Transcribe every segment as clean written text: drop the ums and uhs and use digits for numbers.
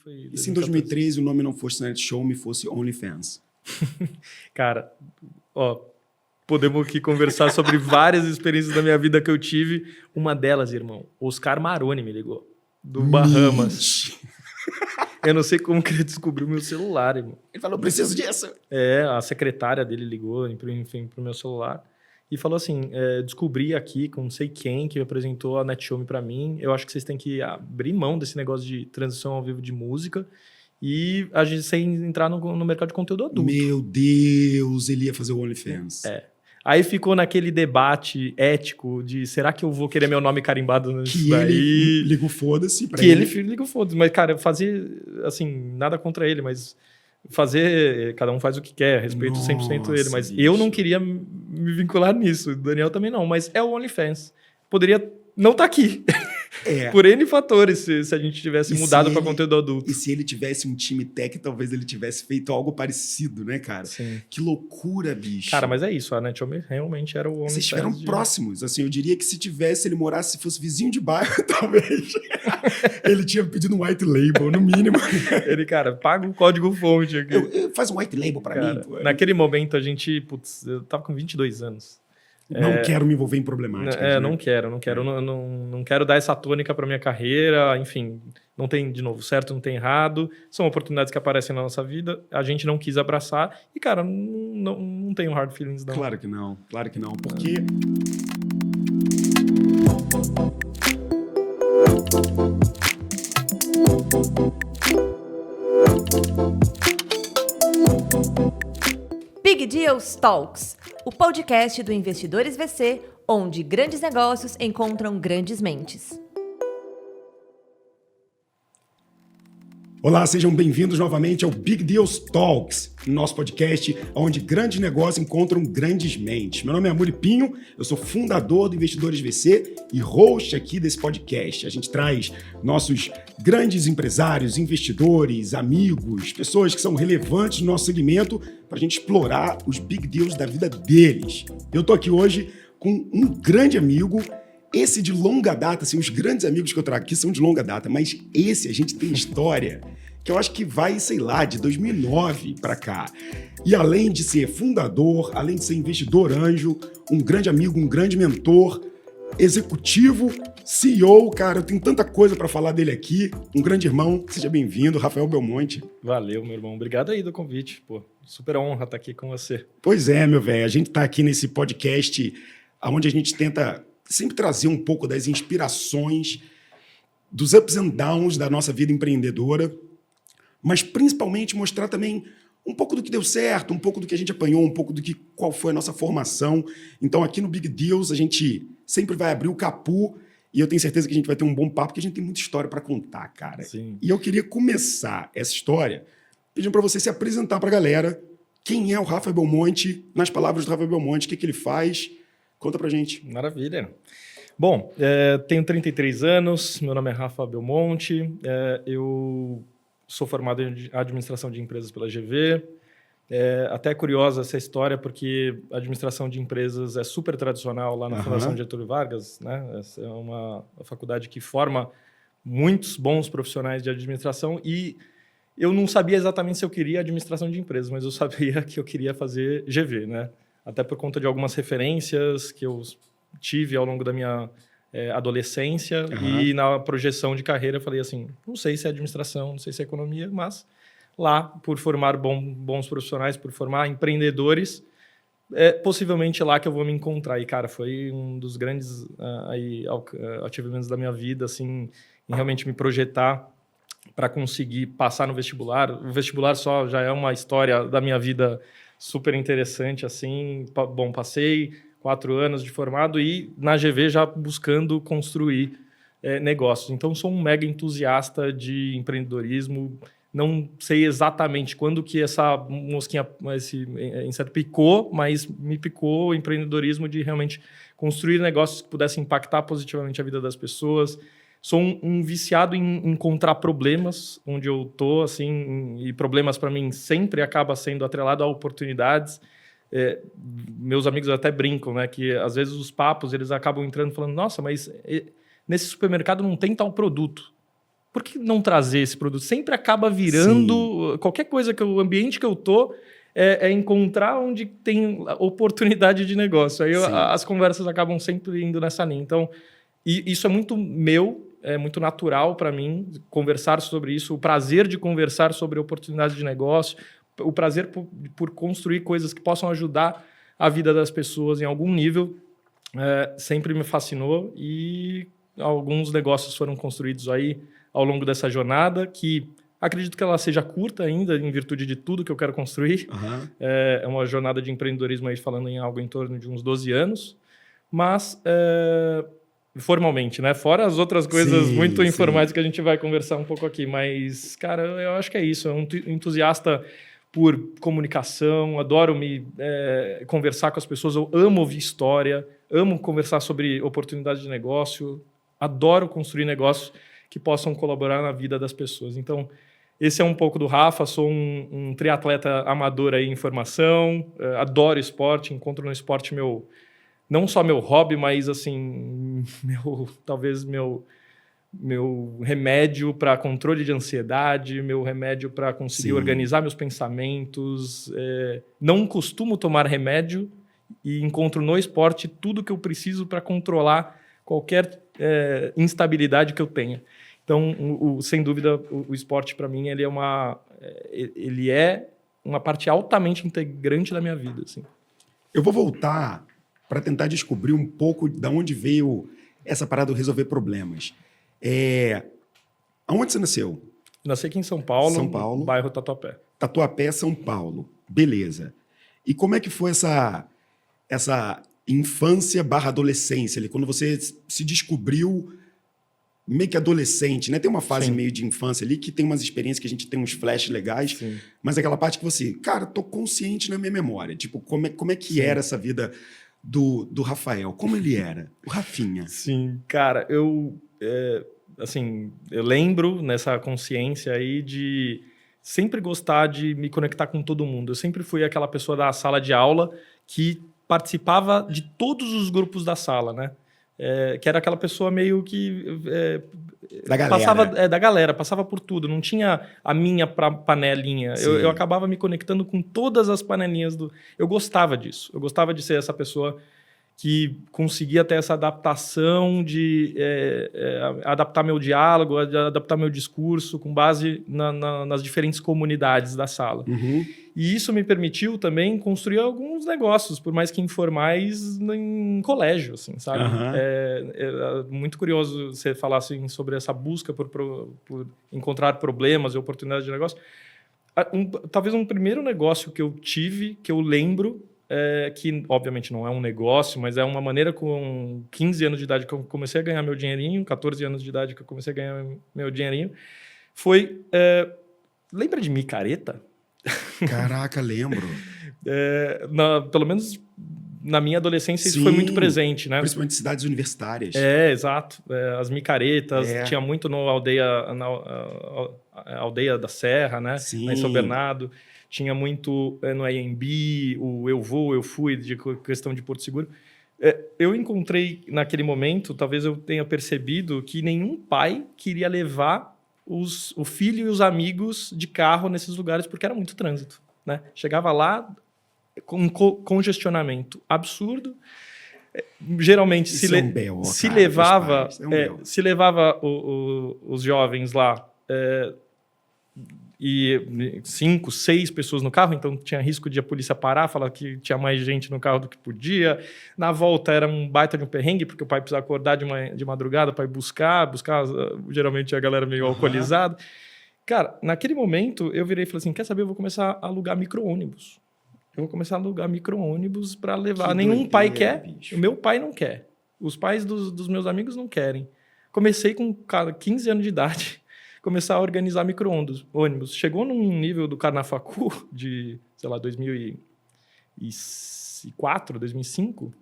foi E se em 2014. 2013 o nome não fosse Night Show, me fosse OnlyFans? Cara, ó, podemos aqui conversar sobre várias experiências da minha vida que eu tive. Uma delas, irmão, Oscar Maroni me ligou, do Bahamas. Eu não sei como que ele descobriu meu celular, irmão. Ele falou, preciso disso. A secretária dele ligou, enfim, pro meu celular e falou assim, descobri aqui com não sei quem que apresentou a NetShowMe pra mim, eu acho que vocês têm que abrir mão desse negócio de transição ao vivo de música e a gente sem entrar no mercado de conteúdo adulto. Meu Deus, ele ia fazer o OnlyFans. Aí ficou naquele debate ético de será que eu vou querer meu nome carimbado nisso Que daí? ele ligou foda-se pra Que ele ligou foda-se. Mas, cara, fazer, assim, nada contra ele, mas fazer, cada um faz o que quer, respeito 100% ele. Mas bicho. eu não queria me vincular nisso, o Daniel também não. Mas é o OnlyFans. Poderia não estar aqui. Por N fatores, se a gente tivesse mudado para conteúdo adulto. E se ele tivesse um time tech, talvez ele tivesse feito algo parecido, né, cara? Sim. Que loucura, bicho. Cara, mas é isso. A NetShowMe realmente era o OnlyFans. Vocês estiveram próximos. Assim, eu diria que se tivesse, ele morasse, se fosse vizinho de bairro, talvez. Ele tinha pedido um white label, no mínimo. Ele, cara, paga o código-fonte aqui. Faz um white label pra mim. Pô. Naquele momento, a gente... Putz, eu tava com 22 anos. Não quero me envolver em problemáticas. Né? Não quero. Não quero dar essa tônica para minha carreira. Enfim, não tem, de novo, certo, não tem errado. São oportunidades que aparecem na nossa vida. A gente não quis abraçar. E, cara, não tenho hard feelings, não. Claro que não. Porque... Big Deals Talks, o podcast do Investidores VC, onde grandes negócios encontram grandes mentes. Olá, sejam bem-vindos novamente ao Big Deals Talks, nosso podcast onde grandes negócios encontram grandes mentes. Meu nome é Amuri Pinho, eu sou fundador do Investidores VC e host aqui desse podcast. A gente traz nossos grandes empresários, investidores, amigos, pessoas que são relevantes no nosso segmento para a gente explorar os big deals da vida deles. Eu tô aqui hoje com um grande amigo. Esse de longa data, assim, os grandes amigos que eu trago aqui são de longa data, mas esse a gente tem história que eu acho que vai, sei lá, de 2009 para cá. E além de ser fundador, além de ser investidor anjo, um grande amigo, um grande mentor, executivo, CEO, cara, eu tenho tanta coisa para falar dele aqui. Um grande irmão, seja bem-vindo, Rafael Belmonte. Valeu, meu irmão. Obrigado aí do convite, pô. Super honra estar aqui com você. Pois é, meu velho, a gente tá aqui nesse podcast onde a gente tenta sempre trazer um pouco das inspirações, dos ups and downs da nossa vida empreendedora, mas principalmente mostrar também um pouco do que deu certo, um pouco do que a gente apanhou, um pouco do que qual foi a nossa formação. Então aqui no Big Deals a gente sempre vai abrir o capô e eu tenho certeza que a gente vai ter um bom papo, porque a gente tem muita história para contar, cara. Sim. E eu queria começar essa história pedindo para você se apresentar para a galera. Quem é o Rafa Belmonte? Nas palavras do Rafa Belmonte, o que ele faz? Conta pra gente. Maravilha. Bom, tenho 33 anos, meu nome é Rafa Belmonte, eu sou formado em administração de empresas pela GV. Até é curiosa essa história, porque a administração de empresas é super tradicional lá na Fundação Getúlio Vargas, né? Essa é uma faculdade que forma muitos bons profissionais de administração e eu não sabia exatamente se eu queria administração de empresas, mas eu sabia que eu queria fazer GV, né? Até por conta de algumas referências que eu tive ao longo da minha adolescência e na projeção de carreira eu falei assim, não sei se é administração, não sei se é economia, mas lá, por formar bons profissionais, por formar empreendedores, possivelmente lá que eu vou me encontrar. E, cara, foi um dos grandes achievements da minha vida, assim, em realmente me projetar para conseguir passar no vestibular. O vestibular só já é uma história da minha vida super interessante, assim. Bom, passei 4 anos de formado e na GV já buscando construir negócios. Então, sou um mega entusiasta de empreendedorismo. Não sei exatamente quando que essa mosquinha, esse inseto picou, mas me picou o empreendedorismo de realmente construir negócios que pudessem impactar positivamente a vida das pessoas. Sou um viciado em encontrar problemas onde eu estou, assim, e problemas para mim sempre acaba sendo atrelado a oportunidades. Meus amigos até brincam, né, que às vezes os papos eles acabam entrando falando, nossa, mas nesse supermercado não tem tal produto. por que não trazer esse produto? Sempre acaba virando qualquer coisa o ambiente que eu tô é encontrar onde tem oportunidade de negócio. Aí as conversas acabam sempre indo nessa linha. Então, isso é muito meu, é muito natural para mim conversar sobre isso, o prazer de conversar sobre oportunidades de negócio, o prazer por construir coisas que possam ajudar a vida das pessoas em algum nível, sempre me fascinou e alguns negócios foram construídos aí ao longo dessa jornada, que acredito que ela seja curta ainda, em virtude de tudo que eu quero construir. Uhum. É uma jornada de empreendedorismo aí falando em algo em torno de uns 12 anos, mas formalmente, né? Fora as outras coisas muito informais que a gente vai conversar um pouco aqui. Mas, cara, eu acho que é isso. É um entusiasta por comunicação, adoro conversar com as pessoas, eu amo ouvir história, amo conversar sobre oportunidades de negócio, adoro construir negócios que possam colaborar na vida das pessoas. Então, esse é um pouco do Rafa, sou um triatleta amador aí em formação, adoro esporte, encontro no esporte não só meu hobby, mas assim, talvez meu remédio para controle de ansiedade, meu remédio para conseguir organizar meus pensamentos. Não costumo tomar remédio e encontro no esporte tudo que eu preciso para controlar qualquer instabilidade que eu tenha. Então, sem dúvida, o esporte para mim ele é uma parte altamente integrante da minha vida. Assim. Eu vou voltar para tentar descobrir um pouco de onde veio essa parada de resolver problemas. Aonde você nasceu? Nasci aqui em São Paulo, no bairro Tatuapé. Tatuapé, São Paulo. Beleza. E como é que foi essa infância / adolescência ali, quando você se descobriu meio que adolescente, né? Tem uma fase meio de infância ali que tem umas experiências que a gente tem uns flashes legais, mas aquela parte que você, cara, tô consciente na minha memória. Tipo, como é que era essa vida do Rafael? Como ele era? O Rafinha. Sim, cara, eu lembro nessa consciência aí de sempre gostar de me conectar com todo mundo. Eu sempre fui aquela pessoa da sala de aula que participava de todos os grupos da sala, né? Que era aquela pessoa meio que da galera. Passava por tudo, não tinha a minha panelinha. Eu acabava me conectando com todas as panelinhas eu gostava disso. Eu gostava de ser essa pessoa que conseguia ter essa adaptação de adaptar meu diálogo, adaptar meu discurso com base nas diferentes comunidades da sala. Uhum. E isso me permitiu também construir alguns negócios, por mais que informais, em colégio, assim, sabe? Uhum. É muito curioso você falar assim, sobre essa busca por encontrar problemas e oportunidades de negócio. Talvez um primeiro negócio que eu tive, que eu lembro, que obviamente não é um negócio, mas é uma maneira com 15 anos de idade que eu comecei a ganhar meu dinheirinho, 14 anos de idade que eu comecei a ganhar meu dinheirinho, foi... lembra de micareta? Caraca, lembro. Pelo menos na minha adolescência isso foi muito presente, né? Principalmente cidades universitárias. Exato. As micaretas, tinha muito na aldeia da Serra, né? Em São Bernardo. Tinha muito no AMB, o Eu Vou, Eu Fui, de questão de Porto Seguro. Eu encontrei naquele momento, talvez eu tenha percebido que nenhum pai queria levar o filho e os amigos de carro nesses lugares, porque era muito trânsito, né? Chegava lá com congestionamento absurdo. Geralmente se levava os jovens lá e 5, 6 pessoas no carro, então tinha risco de a polícia parar, falar que tinha mais gente no carro do que podia. Na volta era um baita de um perrengue, porque o pai precisava acordar de madrugada para ir buscar geralmente a galera meio alcoolizada. Cara, naquele momento eu virei e falei assim, quer saber, eu vou começar a alugar micro-ônibus. Eu vou começar a alugar micro-ônibus para levar. Que Nenhum pai quer, bicho. o meu pai não quer. Os pais dos meus amigos não querem. Comecei com 15 anos de idade. Começar a organizar micro-ônibus. Chegou num nível do Carnafacu de, sei lá, 2004, 2005,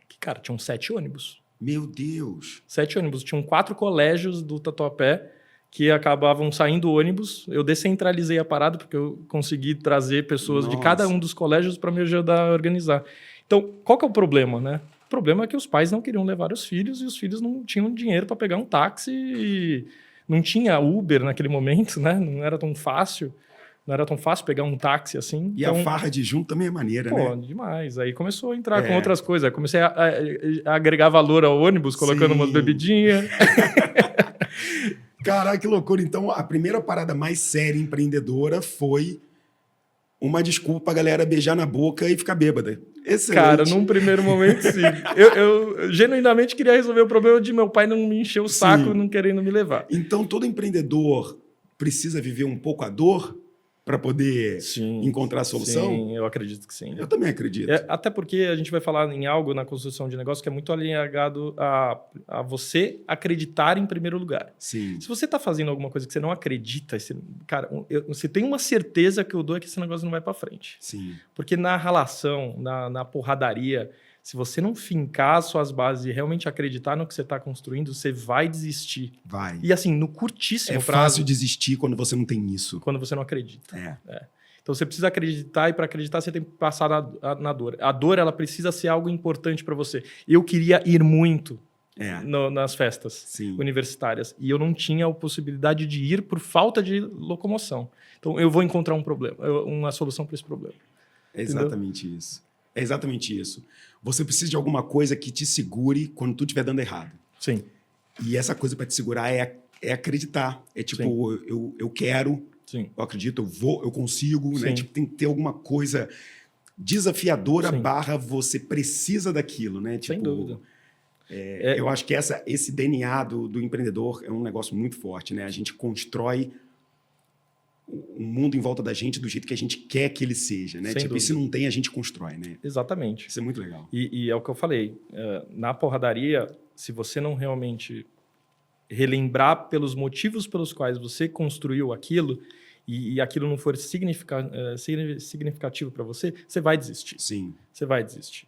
que, cara, tinham 7 ônibus. Meu Deus! 7 ônibus. Tinham 4 colégios do Tatuapé que acabavam saindo ônibus. Eu descentralizei a parada porque eu consegui trazer pessoas de cada um dos colégios para me ajudar a organizar. Então, qual que é o problema, né? O problema é que os pais não queriam levar os filhos e os filhos não tinham dinheiro para pegar um táxi e não tinha Uber naquele momento, né? Não era tão fácil. Não era tão fácil pegar um táxi assim. E a farra de junto também é maneira, né? Demais. Aí começou a entrar com outras coisas. Aí comecei a agregar valor ao ônibus, colocando umas bebidinhas. Caraca, que loucura. Então, a primeira parada mais séria empreendedora foi uma desculpa pra galera beijar na boca e ficar bêbada. Excelente. Cara, num primeiro momento, sim. Eu genuinamente queria resolver o problema de meu pai não me encher o saco, não querendo me levar. Então, todo empreendedor precisa viver um pouco a dor para poder encontrar a solução? Sim, eu acredito que sim. Eu também acredito. Até porque a gente vai falar em algo na construção de negócio que é muito alinhado a você acreditar em primeiro lugar. Sim. Se você está fazendo alguma coisa que você não acredita, você tem uma certeza que eu dou é que esse negócio não vai para frente. Sim. Porque na relação, na porradaria, se você não fincar as suas bases e realmente acreditar no que você está construindo, você vai desistir. Vai. E assim, no curtíssimo prazo. É fácil desistir quando você não tem isso. Quando você não acredita. Então você precisa acreditar e para acreditar você tem que passar na dor. A dor ela precisa ser algo importante para você. Eu queria ir muito nas festas universitárias e eu não tinha a possibilidade de ir por falta de locomoção. Então eu vou encontrar um problema, uma solução para esse problema. É exatamente isso. É exatamente isso. Você precisa de alguma coisa que te segure quando tudo estiver dando errado. Sim. E essa coisa para te segurar é acreditar. É tipo, eu quero, eu acredito, eu vou, eu consigo, né? Tipo, tem que ter alguma coisa desafiadora / você precisa daquilo, né? Tipo, sem dúvida. Eu acho que esse DNA do empreendedor é um negócio muito forte, né? A gente constrói o mundo em volta da gente do jeito que a gente quer que ele seja, né? Tipo, e se não tem, a gente constrói, né? Exatamente. Isso é muito legal. E é o que eu falei. Na porradaria, se você não realmente relembrar pelos motivos pelos quais você construiu aquilo e aquilo não for significativo para você, você vai desistir. Sim. Você vai desistir.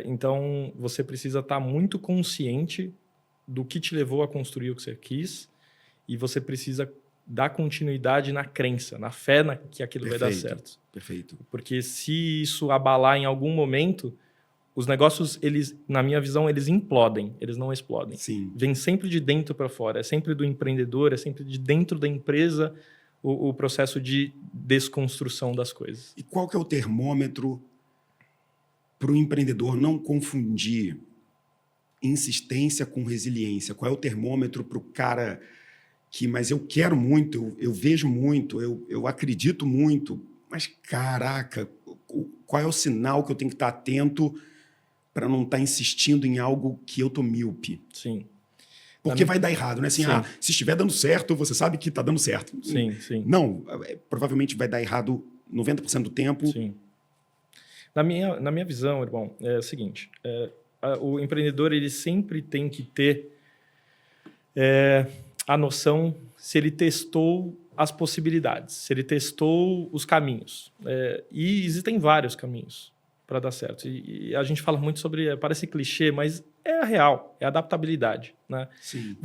Então, você precisa estar muito consciente do que te levou a construir o que você quis e você precisa dar continuidade na crença, na fé que aquilo vai dar certo. Perfeito. Porque se isso abalar em algum momento, os negócios, eles, na minha visão, eles implodem, eles não explodem. Sim. Vem sempre de dentro para fora, é sempre do empreendedor, é sempre de dentro da empresa o processo de desconstrução das coisas. E qual que é o termômetro para o empreendedor não confundir insistência com resiliência? Qual é o termômetro para o cara mas eu quero muito, eu vejo muito, eu acredito muito, mas caraca, qual é o sinal que eu tenho que estar atento para não estar insistindo em algo que eu tô míope? Sim. Porque vai dar errado, né? Assim, se estiver dando certo, você sabe que está dando certo. Sim. Não, provavelmente vai dar errado 90% do tempo. Sim. Na minha visão, irmão, é o seguinte, o empreendedor ele sempre tem que ter a noção se ele testou as possibilidades, se ele testou os caminhos. E existem vários caminhos para dar certo. E a gente fala muito sobre, parece clichê, mas é a real, é a adaptabilidade. Né? Sim.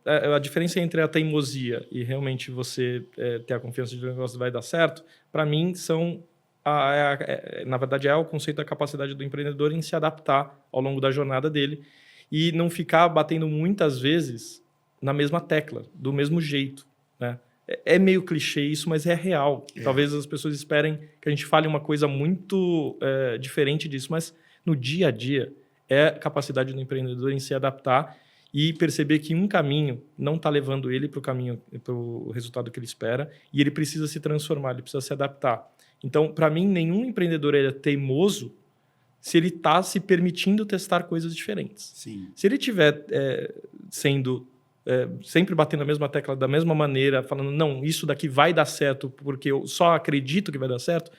A diferença entre a teimosia e realmente você ter a confiança de que o negócio vai dar certo, para mim, na verdade, é o conceito da capacidade do empreendedor em se adaptar ao longo da jornada dele e não ficar batendo muitas vezes na mesma tecla, do mesmo jeito. Né? É meio clichê isso, mas é real. Talvez as pessoas esperem que a gente fale uma coisa muito diferente disso, mas no dia a dia é a capacidade do empreendedor em se adaptar e perceber que um caminho não está levando ele para o resultado que ele espera e ele precisa se transformar, ele precisa se adaptar. Então, para mim, nenhum empreendedor é teimoso se ele está se permitindo testar coisas diferentes. Sim. Se ele estiver sendo sempre batendo a mesma tecla da mesma maneira, falando, não, isso daqui vai dar certo porque eu só acredito que vai dar certo,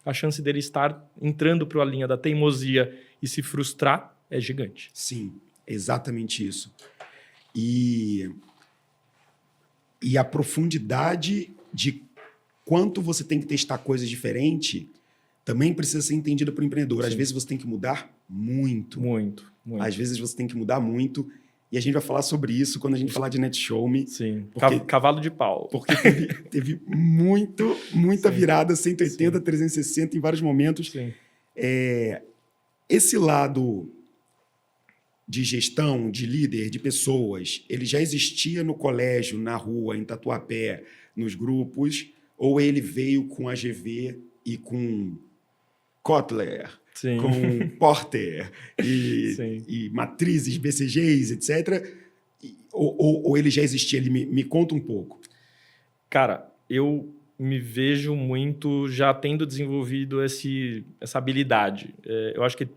a chance dele estar entrando para a linha da teimosia e se frustrar é gigante. Sim, exatamente isso. E a profundidade de quanto você tem que testar coisas diferentes também precisa ser entendida para o empreendedor. Às vezes você tem que mudar muito. Muito. Às vezes você tem que mudar muito. E a gente vai falar sobre isso quando a gente falar de NetShowMe. Sim, cavalo de pau. Porque teve muita virada, 180, 360 em vários momentos. Sim. Esse lado de gestão, de líder, de pessoas, ele já existia no colégio, na rua, em Tatuapé, nos grupos, ou ele veio com a GV e com Kotler, Sim. com Porter Sim. e matrizes, BCGs, etc., ou ele já existia? Ele me conta um pouco. Cara, eu me vejo muito já tendo desenvolvido essa habilidade. Eu acho que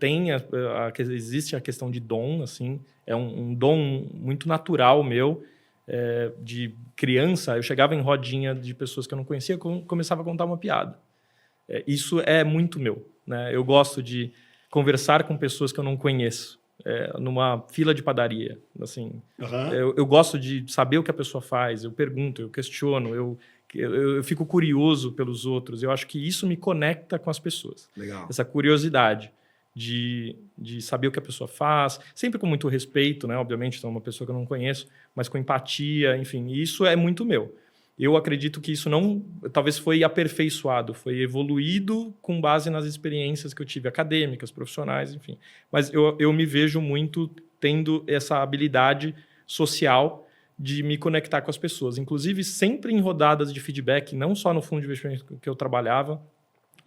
existe a questão de dom, assim, é um dom muito natural meu. De criança, eu chegava em rodinha de pessoas que eu não conhecia, começava a contar uma piada. Isso é muito meu, né? Eu gosto de conversar com pessoas que eu não conheço, numa fila de padaria, assim. Eu gosto de saber o que a pessoa faz, eu pergunto, eu questiono, eu fico curioso pelos outros. Eu acho que isso me conecta com as pessoas. Legal. Essa curiosidade de saber o que a pessoa faz, sempre com muito respeito, né? Obviamente, então, uma pessoa que eu não conheço, mas com empatia, enfim. Isso é muito meu. Eu acredito que isso talvez foi aperfeiçoado, foi evoluído com base nas experiências que eu tive, acadêmicas, profissionais, enfim. Mas eu me vejo muito tendo essa habilidade social de me conectar com as pessoas. Inclusive, sempre em rodadas de feedback, não só no fundo de investimento que eu trabalhava,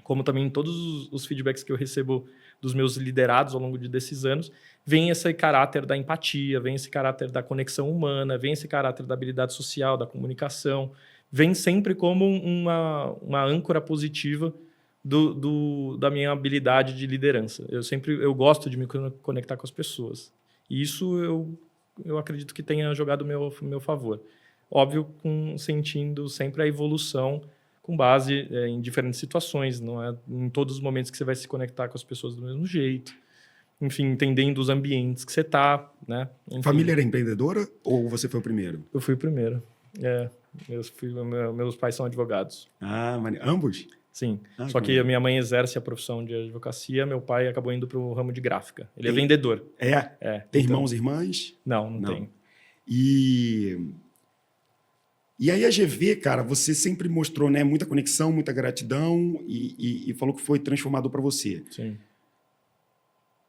como também em todos os feedbacks que eu recebo dos meus liderados ao longo desses anos, vem esse caráter da empatia, vem esse caráter da conexão humana, vem esse caráter da habilidade social, da comunicação, vem sempre como uma âncora positiva da minha habilidade de liderança. Eu gosto de me conectar com as pessoas. E isso eu acredito que tenha jogado meu favor. Óbvio, sentindo sempre a evolução com base em diferentes situações, não é em todos os momentos que você vai se conectar com as pessoas do mesmo jeito. Enfim, entendendo os ambientes que você está, né? Enfim. Família era empreendedora ou você foi o primeiro? Eu fui o primeiro. Meus pais são advogados. Ah, ambos? Sim. Só que a minha mãe exerce a profissão de advocacia, meu pai acabou indo para o ramo de gráfica. Ele é vendedor. Tem irmãos e irmãs? Não tenho. E aí a GV, cara, você sempre mostrou, né, muita conexão, muita gratidão e falou que foi transformador para você. Sim.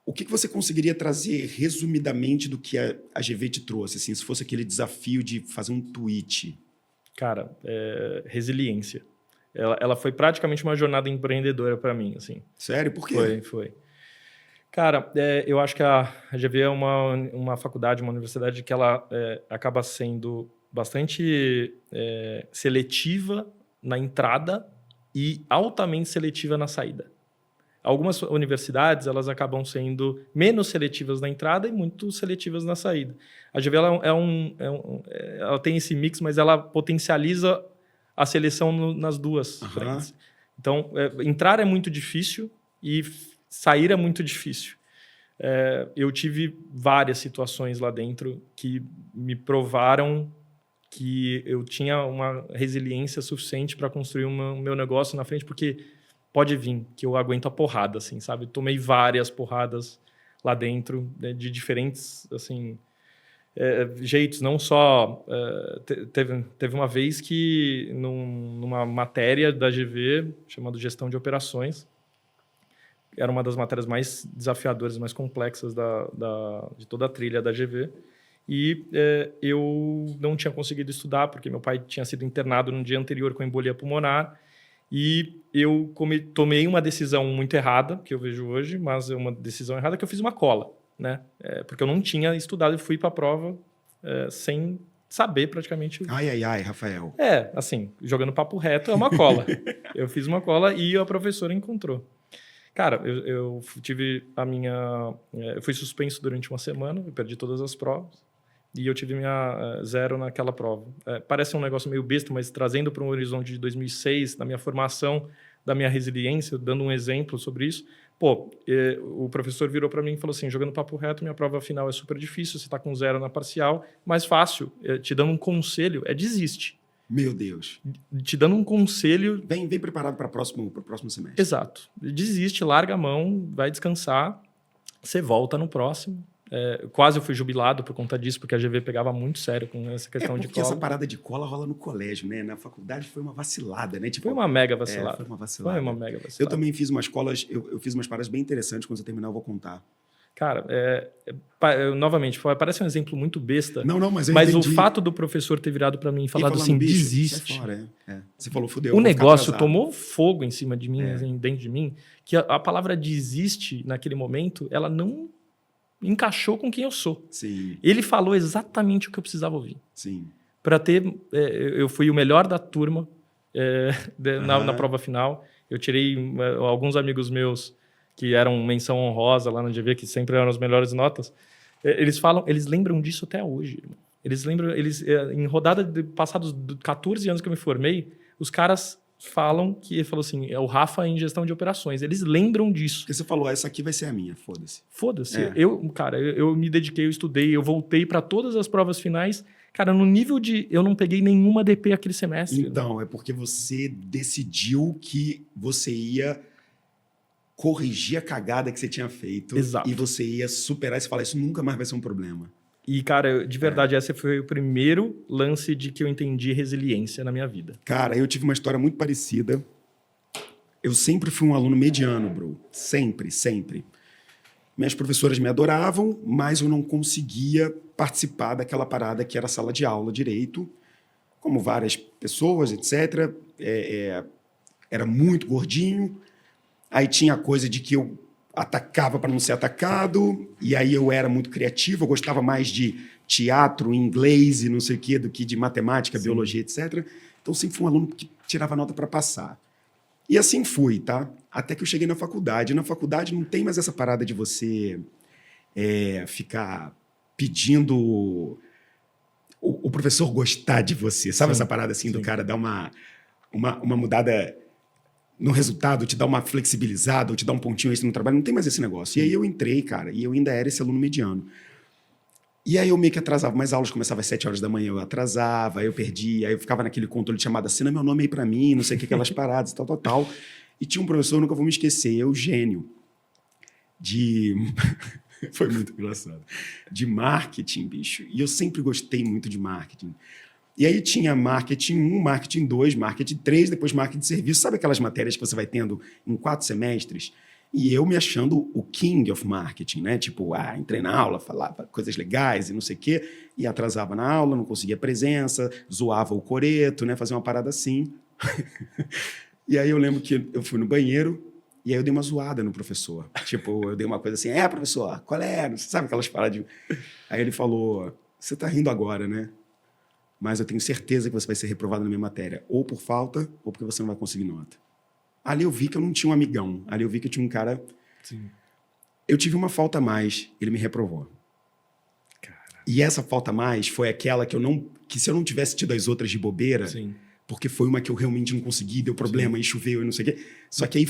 O que você conseguiria trazer resumidamente do que a GV te trouxe, assim, se fosse aquele desafio de fazer um tweet? Cara, resiliência. Ela foi praticamente uma jornada empreendedora para mim, assim. Sério? Por quê? Foi. Cara, eu acho que a GV é uma faculdade, uma universidade que ela acaba sendo bastante seletiva na entrada e altamente seletiva na saída. Algumas universidades elas acabam sendo menos seletivas na entrada e muito seletivas na saída. A GV ela tem esse mix, mas ela potencializa a seleção nas duas frentes. Então, entrar é muito difícil e sair é muito difícil. Eu tive várias situações lá dentro que me provaram que eu tinha uma resiliência suficiente para construir o meu negócio na frente, porque pode vir, que eu aguento a porrada, assim, sabe? Tomei várias porradas lá dentro, né, de diferentes, assim, jeitos. Não só... teve uma vez que, numa matéria da GV, chamada Gestão de Operações, era uma das matérias mais desafiadoras, mais complexas de toda a trilha da GV, e eu não tinha conseguido estudar, porque meu pai tinha sido internado no dia anterior com embolia pulmonar, e eu tomei uma decisão muito errada, que eu vejo hoje, mas é uma decisão errada, que eu fiz uma cola, né? Porque eu não tinha estudado e fui para a prova sem saber praticamente... Ai, Rafael. Assim, jogando papo reto, é uma cola. Eu fiz uma cola e a professora encontrou. Cara, eu tive eu fui suspenso durante uma semana, eu perdi todas as provas. E eu tive minha 0 naquela prova. Parece um negócio meio besta, mas trazendo para um horizonte de 2006, na minha formação, da minha resiliência, dando um exemplo sobre isso, o professor virou para mim e falou assim, jogando papo reto, minha prova final é super difícil, você está com 0 na parcial, mais fácil, te dando um conselho, desiste. Meu Deus. Te dando um conselho... Vem preparado para o próximo semestre. Exato. Desiste, larga a mão, vai descansar, você volta no próximo. Quase eu fui jubilado por conta disso, porque a GV pegava muito sério com essa questão de cola. Porque essa parada de cola rola no colégio, né? Na faculdade foi uma vacilada, né? Foi uma mega vacilada. Foi uma vacilada. Foi uma mega vacilada. Eu também fiz umas colas, eu fiz umas paradas bem interessantes, quando você terminar eu vou contar. Cara, novamente, parece um exemplo muito besta, Não, mas eu mas entendi. o fato do professor ter virado para mim e falado falando, assim, bicho, desiste. sai fora, Você falou, fudeu. O eu vou ficar negócio atrasado. tomou fogo em cima de mim, assim, dentro de mim, que a palavra desiste, naquele momento, ela não encaixou com quem eu sou. Sim, Ele falou exatamente o que eu precisava ouvir. sim. Para ter, eu fui o melhor da turma na prova final. Eu tirei alguns amigos meus que eram menção honrosa lá na GV, que sempre eram as melhores notas. Eles lembram disso até hoje. Irmão. Eles lembram, em rodada passados 14 anos que eu me formei, os caras falam que ele falou assim, é o Rafa em gestão de operações. Eles lembram disso. Porque você falou, essa aqui vai ser a minha, foda-se. Foda-se. É. Eu me dediquei, eu estudei, eu voltei para todas as provas finais. Cara, no nível de... Eu não peguei nenhuma DP aquele semestre. Então, é porque você decidiu que você ia corrigir a cagada que você tinha feito. Exato. E você ia superar e você falar, isso nunca mais vai ser um problema. E, cara, de verdade, esse foi o primeiro lance de que eu entendi resiliência na minha vida. Cara, eu tive uma história muito parecida. Eu sempre fui um aluno mediano, bro. Sempre, sempre. Minhas professoras me adoravam, mas eu não conseguia participar daquela parada que era a sala de aula direito, como várias pessoas, etc. Era muito gordinho. Aí tinha a coisa de que eu atacava para não ser atacado, e aí eu era muito criativo, eu gostava mais de teatro, inglês e não sei o quê, do que de matemática, Sim. biologia, etc. Então sempre fui um aluno que tirava nota para passar. E assim fui, tá? Até que eu cheguei na faculdade. Na faculdade não tem mais essa parada de você ficar pedindo o professor gostar de você. Sabe essa parada assim do cara dar uma mudada no resultado, te dar uma flexibilizada ou te dar um pontinho extra no trabalho? Não tem mais esse negócio. E aí eu entrei, cara, e eu ainda era esse aluno mediano. E aí eu meio que atrasava, mas aulas começavam às 7 horas da manhã, eu atrasava, aí eu perdia, aí eu ficava naquele controle de chamada, assina meu nome aí pra mim, não sei o que, aquelas paradas, tal. E tinha um professor, nunca vou me esquecer, Eugênio, foi muito engraçado, de marketing, bicho. E eu sempre gostei muito de marketing. E aí tinha marketing 1, marketing 2, marketing 3, depois marketing de serviço. Sabe aquelas matérias que você vai tendo em 4 semestres? E eu me achando o king of marketing, né? Tipo, entrei na aula, falava coisas legais e não sei o quê, e atrasava na aula, não conseguia presença, zoava o coreto, né? Fazia uma parada assim. E aí eu lembro que eu fui no banheiro e aí eu dei uma zoada no professor. Tipo, eu dei uma coisa assim, professor, qual é? Sabe aquelas paradas de... Aí ele falou, você tá rindo agora, né? Mas eu tenho certeza que você vai ser reprovado na minha matéria, ou por falta, ou porque você não vai conseguir nota. Ali eu vi que eu não tinha um amigão. Ali eu vi que eu tinha um cara... Sim. Eu tive uma falta a mais, ele me reprovou. Cara. E essa falta a mais foi aquela que se eu não tivesse tido as outras de bobeira, Sim. porque foi uma que eu realmente não consegui, deu problema, e choveu e não sei o quê. Só que aí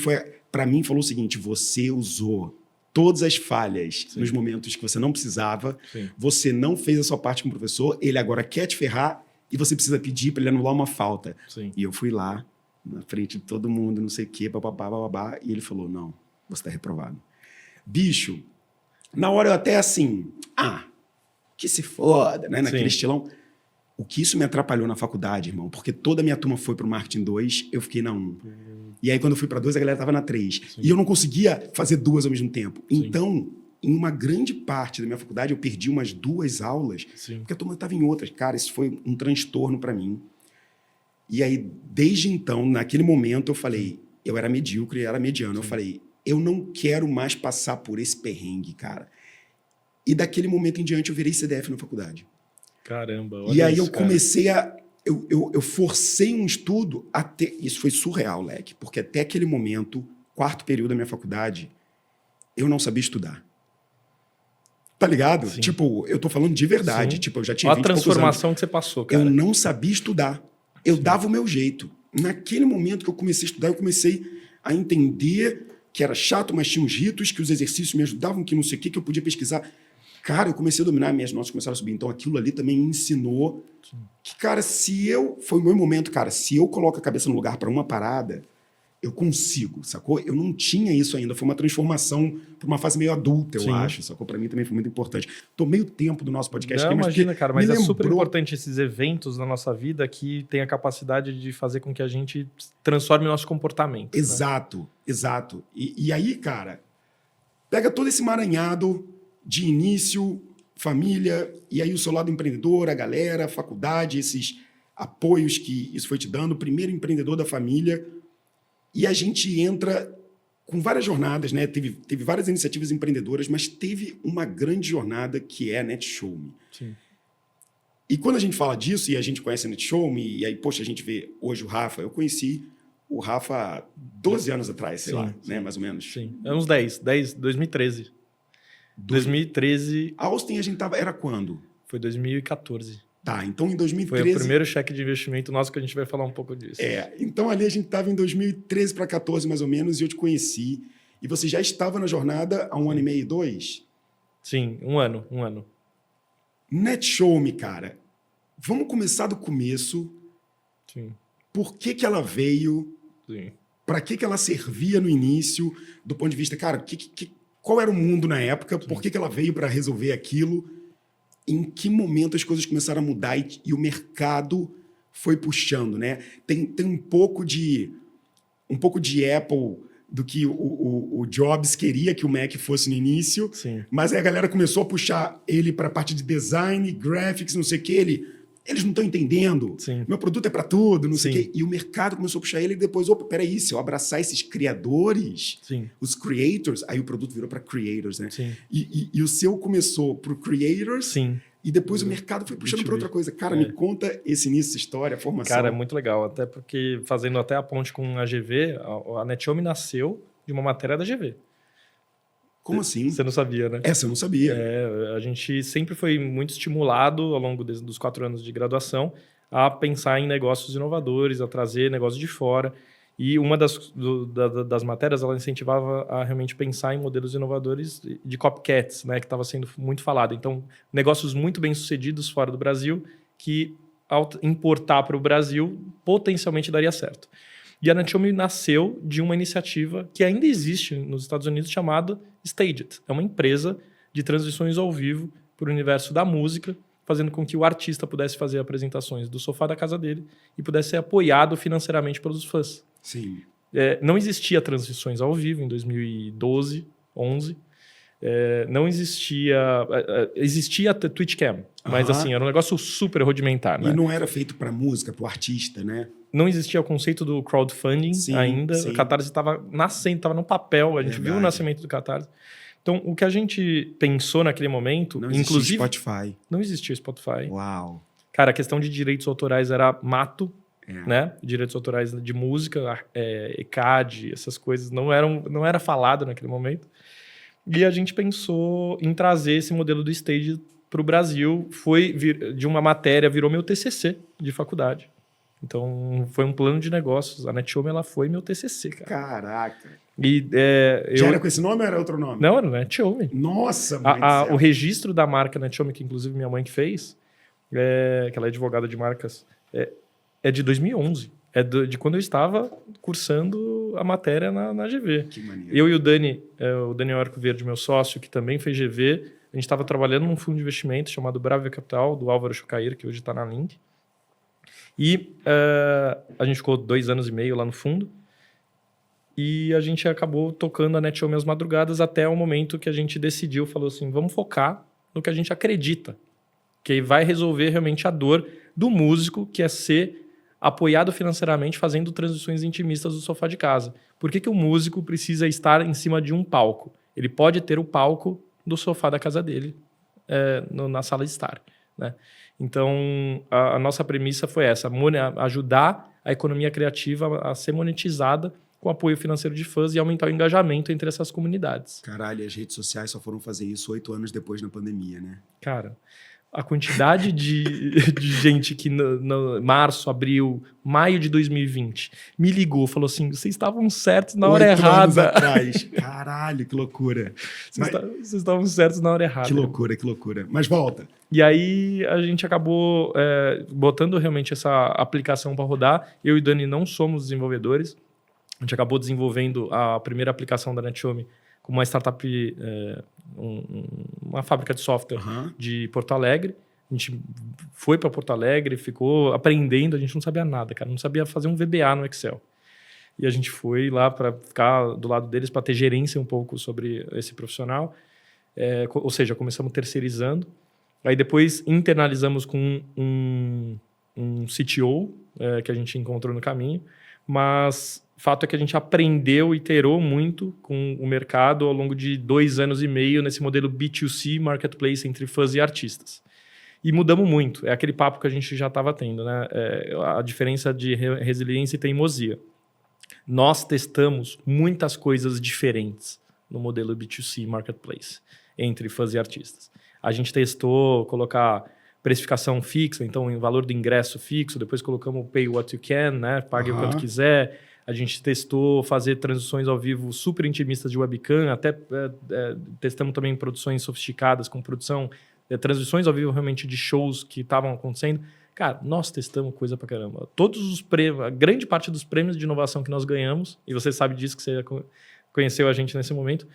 para mim falou o seguinte, você usou todas as falhas nos momentos que você não precisava, você não fez a sua parte com o professor, ele agora quer te ferrar e você precisa pedir para ele anular uma falta. Sim. E eu fui lá, na frente de todo mundo, não sei o quê, bababá, e ele falou, não, você está reprovado. Bicho, na hora eu até assim, que se foda, né? Naquele estilão. O que isso me atrapalhou na faculdade, irmão, porque toda a minha turma foi pro Marketing 2, eu fiquei na 1. E aí quando eu fui para 2, a galera tava na 3. Sim. E eu não conseguia fazer 2 ao mesmo tempo. Sim. Então, em uma grande parte da minha faculdade, eu perdi umas 2 aulas, porque a turma estava em outras. Cara, isso foi um transtorno para mim. E aí, desde então, naquele momento, eu falei, eu era medíocre, era mediano. Sim. Eu falei, eu não quero mais passar por esse perrengue, cara. E daquele momento em diante, eu virei CDF na faculdade. Caramba, olha. E aí eu comecei a... Eu forcei um estudo até... Isso foi surreal, Leque, porque até aquele momento, 4º período da minha faculdade, eu não sabia estudar. Tá ligado? Sim. Tipo, eu tô falando de verdade. Sim. Tipo, eu já tinha 20 e poucos anos. A transformação que você passou, cara. Eu não sabia estudar. Eu dava o meu jeito. Naquele momento que eu comecei a estudar, eu comecei a entender que era chato, mas tinha uns ritos, que os exercícios me ajudavam, que não sei o que eu podia pesquisar. Cara, eu comecei a dominar, minhas notas começaram a subir. Então, aquilo ali também me ensinou que, cara, foi o meu momento, cara. Se eu coloco a cabeça no lugar para uma parada, eu consigo, sacou? Eu não tinha isso ainda. Foi uma transformação para uma fase meio adulta, eu acho, sacou? Para mim também foi muito importante. Tô meio tempo do nosso podcast. Não, aqui, imagina, cara, mas é super importante esses eventos na nossa vida que tem a capacidade de fazer com que a gente transforme o nosso comportamento. Exato, né? Exato. E aí, cara, pega todo esse emaranhado de início, família, e aí o seu lado empreendedor, a galera, a faculdade, esses apoios que isso foi te dando, primeiro empreendedor da família, e a gente entra com várias jornadas, né? Teve várias iniciativas empreendedoras, mas teve uma grande jornada que é a NetShowMe. Sim. E quando a gente fala disso, e a gente conhece a NetShowMe, e aí, poxa, a gente vê hoje o Rafa, eu conheci o Rafa há 12 anos atrás, sei lá, né? Mais ou menos. Sim, é uns 2013. 2013 Austin a gente tava, era quando? foi 2014. Tá, então em Foi 2013... o primeiro cheque de investimento nosso que a gente vai falar um pouco disso. Então ali a gente estava em 2013 para 14 mais ou menos, e eu te conheci. E você já estava na jornada há 1 ano e meio, 2? Sim, um ano. NetShowMe, cara. Vamos começar do começo. Sim, Por que ela veio? sim. Para que ela servia no início? Do ponto de vista, cara, qual era o mundo na época? Por que ela veio para resolver aquilo? Em que momento as coisas começaram a mudar e o mercado foi puxando, né? Tem um pouco de Apple do que o Jobs queria que o Mac fosse no início, Sim. mas aí a galera começou a puxar ele para a parte de design, graphics, não sei o que, eles não estão entendendo, Sim. meu produto é para tudo, não sei o Sim. quê. E o mercado começou a puxar ele e depois, opa, peraí, se eu abraçar esses criadores, Sim. os creators, aí o produto virou para creators, né? Sim. E o seu começou pro creators, Sim. e depois o mercado foi puxando para outra coisa. Cara, me conta esse início, essa história, a formação. Cara, é muito legal. Até porque, fazendo até a ponte com a GV, a NetShowMe nasceu de uma matéria da GV. Como assim? Você não sabia, né? Essa eu não sabia. A gente sempre foi muito estimulado ao longo dos 4 anos de graduação a pensar em negócios inovadores, a trazer negócios de fora. E uma das matérias, ela incentivava a realmente pensar em modelos inovadores de copycats, né, que estava sendo muito falado. Então, negócios muito bem sucedidos fora do Brasil, que ao importar para o Brasil, potencialmente daria certo. E a NetShowMe nasceu de uma iniciativa que ainda existe nos Estados Unidos, chamada Stageit. É uma empresa de transmissões ao vivo para o universo da música, fazendo com que o artista pudesse fazer apresentações do sofá da casa dele e pudesse ser apoiado financeiramente pelos fãs. Sim. Não existia transmissões ao vivo em 2012, 11. Não existia... Existia a TwitchCam, mas assim, era um negócio super rudimentar. Né? E não era feito para música, para o artista, né? Não existia o conceito do crowdfunding ainda. Sim. O Catarse estava nascendo, estava no papel. A gente viu o nascimento do Catarse. Então, o que a gente pensou naquele momento... Não existia inclusive, Spotify. Não existia Spotify. Uau. Cara, a questão de direitos autorais era mato. Né? Direitos autorais de música, ECAD, essas coisas, não era falado naquele momento. E a gente pensou em trazer esse modelo do Stage para o Brasil. De uma matéria, virou meu TCC de faculdade. Então, foi um plano de negócios. A NetShowMe, ela foi meu TCC, cara. Caraca. E, Já era com esse nome ou era outro nome? Não, era NetShowMe. Nossa, mãe do céu. O registro da marca NetShowMe, que inclusive minha mãe que fez, que ela é advogada de marcas, é de 2011. É de quando eu estava cursando a matéria na GV. Que maneiro. Eu e o Daniel Arco Verde, meu sócio, que também fez GV, a gente estava trabalhando num fundo de investimento chamado Bravia Capital, do Álvaro Chucair, que hoje está na Link. E a gente ficou 2 anos e meio lá no fundo. E a gente acabou tocando a NetShowMe às madrugadas até o momento que a gente decidiu, falou assim, vamos focar no que a gente acredita, que vai resolver realmente a dor do músico, que é ser apoiado financeiramente fazendo transições intimistas do sofá de casa. Por que o músico precisa estar em cima de um palco? Ele pode ter o palco do sofá da casa dele, na sala de estar. Né? Então, a nossa premissa foi essa, ajudar a economia criativa a ser monetizada com apoio financeiro de fãs e aumentar o engajamento entre essas comunidades. Caralho, as redes sociais só foram fazer isso 8 anos depois da pandemia, né? Cara, a quantidade de gente que no março, abril, maio de 2020 me ligou, falou assim, vocês estavam certos na hora 8 anos errada. atrás. Caralho, que loucura. Vocês estavam certos na hora errada. Que loucura, que loucura. Mas volta. E aí a gente acabou botando realmente essa aplicação para rodar. Eu e o Dani não somos desenvolvedores. A gente acabou desenvolvendo a primeira aplicação da NetShowMe com uma startup, uma fábrica de software de Porto Alegre. A gente foi para Porto Alegre, ficou aprendendo, a gente não sabia nada, cara. Não sabia fazer um VBA no Excel. E a gente foi lá para ficar do lado deles, para ter gerência um pouco sobre esse profissional. ou seja, começamos terceirizando. Aí depois internalizamos com um CTO que a gente encontrou no caminho. Mas o fato é que a gente aprendeu e iterou muito com o mercado ao longo de 2 anos e meio nesse modelo B2C, marketplace entre fãs e artistas. E mudamos muito. É aquele papo que a gente já estava tendo, né? A diferença de resiliência e teimosia. Nós testamos muitas coisas diferentes no modelo B2C Marketplace, entre fãs e artistas. A gente testou colocar precificação fixa, então em valor do ingresso fixo, depois colocamos Pay What You Can, né? Pague o quanto quiser. A gente testou fazer transições ao vivo super intimistas de webcam, até testamos também produções sofisticadas com produção, transições ao vivo realmente de shows que estavam acontecendo. Cara, nós testamos coisa pra caramba. Todos os prêmios, a grande parte dos prêmios de inovação que nós ganhamos, e você sabe disso que você conheceu a gente nesse momento,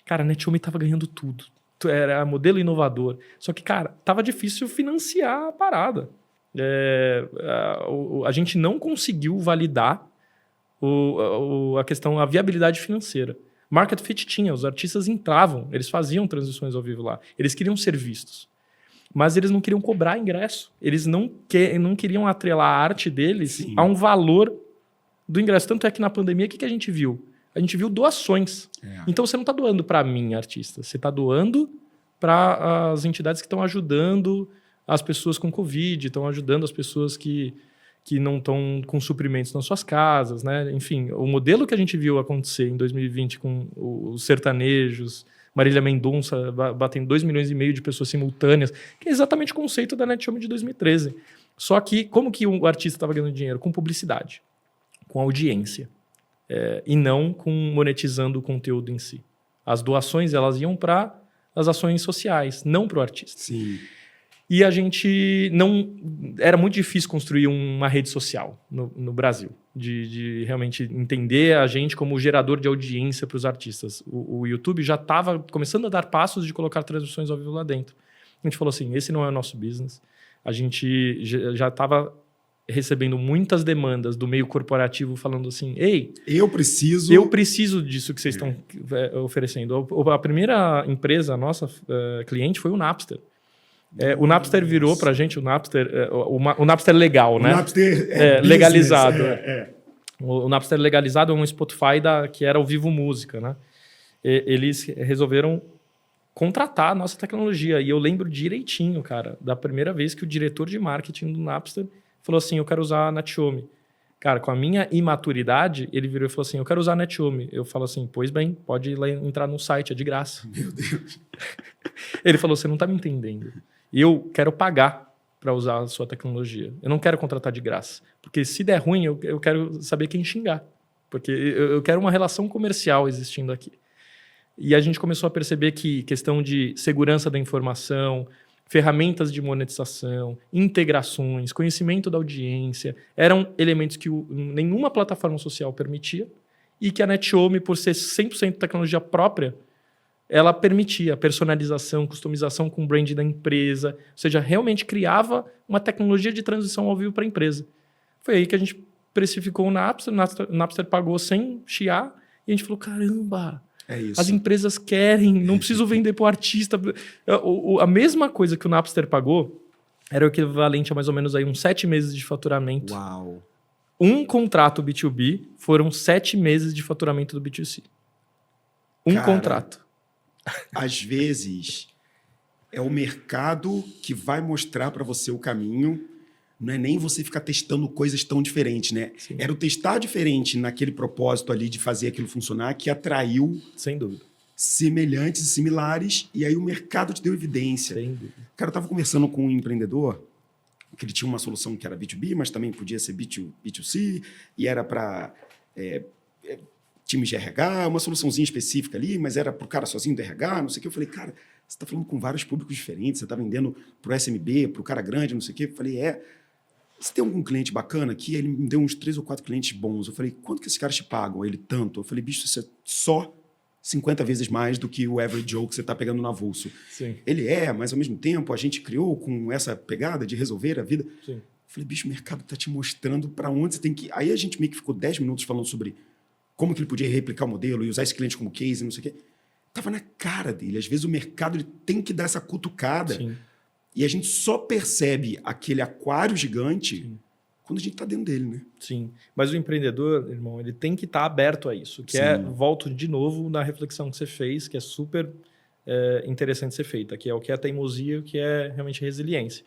cara, a NetHome tava ganhando tudo. Era modelo inovador. Só que, cara, tava difícil financiar a parada. A gente não conseguiu validar a viabilidade financeira. Market Fit tinha, os artistas entravam, eles faziam transições ao vivo lá. Eles queriam ser vistos. Mas eles não queriam cobrar ingresso. Eles não queriam atrelar a arte deles a um valor do ingresso. Tanto é que na pandemia, o que a gente viu? A gente viu doações. Então você não está doando para mim, artista. Você está doando para as entidades que estão ajudando as pessoas com Covid, estão ajudando as pessoas que não estão com suprimentos nas suas casas, né? Enfim, o modelo que a gente viu acontecer em 2020 com os sertanejos, Marília Mendonça batendo 2,5 milhões de pessoas simultâneas, que é exatamente o conceito da NetHome de 2013. Só que como que o artista estava ganhando dinheiro? Com publicidade, com audiência, e não monetizando o conteúdo em si. As doações elas iam para as ações sociais, não para o artista. Sim. E a gente não... Era muito difícil construir uma rede social no Brasil, de realmente entender a gente como gerador de audiência para os artistas. O YouTube já estava começando a dar passos de colocar transmissões ao vivo lá dentro. A gente falou assim, esse não é o nosso business. A gente já estava recebendo muitas demandas do meio corporativo falando assim, ei... Eu preciso disso que vocês estão oferecendo. A primeira empresa, nossa cliente, foi o Napster. O Napster virou pra gente, o Napster legal, né? O Napster legalizado. O Napster legalizado é um Spotify que era ao vivo música, né? Eles resolveram contratar a nossa tecnologia. E eu lembro direitinho, cara, da primeira vez que o diretor de marketing do Napster falou assim, eu quero usar a NetHome. Cara, com a minha imaturidade, ele virou e falou assim, eu quero usar a NetHome. Eu falo assim, pois bem, pode ir lá entrar no site, é de graça. Meu Deus. Ele falou, você não tá me entendendo. Eu quero pagar para usar a sua tecnologia. Eu não quero contratar de graça. Porque se der ruim, eu quero saber quem xingar. Porque eu quero uma relação comercial existindo aqui. E a gente começou a perceber que questão de segurança da informação, ferramentas de monetização, integrações, conhecimento da audiência, eram elementos que nenhuma plataforma social permitia e que a NetHome, por ser 100% tecnologia própria, ela permitia personalização, customização com o brand da empresa, ou seja, realmente criava uma tecnologia de transição ao vivo para a empresa. Foi aí que a gente precificou o Napster pagou sem chiar, e a gente falou, caramba, as empresas querem, não preciso vender para o artista. A mesma coisa que o Napster pagou era o equivalente a mais ou menos aí uns 7 meses de faturamento. Uau! Um contrato B2B foram 7 meses de faturamento do B2C. Contrato. Às vezes, é o mercado que vai mostrar para você o caminho, não é nem você ficar testando coisas tão diferentes, né? Sim. Era o testar diferente naquele propósito ali de fazer aquilo funcionar que atraiu... Sem dúvida. Semelhantes e similares, e aí o mercado te deu evidência. Sem dúvida. Cara, eu estava conversando com um empreendedor que ele tinha uma solução que era B2B, mas também podia ser B2C, e era para... times de RH, uma soluçãozinha específica ali, mas era para o cara sozinho do RH, não sei o que. Eu falei, cara, você está falando com vários públicos diferentes, você está vendendo para o SMB, para o cara grande, não sei o que. Eu falei, você tem algum cliente bacana aqui? Ele me deu uns 3 ou 4 clientes bons. Eu falei, quanto que esses caras te pagam? Ele, tanto. Eu falei, bicho, isso é só 50 vezes mais do que o average Joe que você está pegando no avulso. Sim. Ele mas ao mesmo tempo a gente criou com essa pegada de resolver a vida. Sim. Eu falei, bicho, o mercado está te mostrando para onde você tem que ir. Aí a gente meio que ficou 10 minutos falando sobre como que ele podia replicar o modelo e usar esse cliente como case, não sei o quê. tava na cara dele. Às vezes o mercado ele tem que dar essa cutucada. Sim. E a gente só percebe aquele aquário gigante quando a gente tá dentro dele, né? Sim, mas o empreendedor, irmão, ele tem que estar aberto a isso, que volto de novo na reflexão que você fez, que é super interessante ser feita, que é o que é teimosia e o que é realmente resiliência.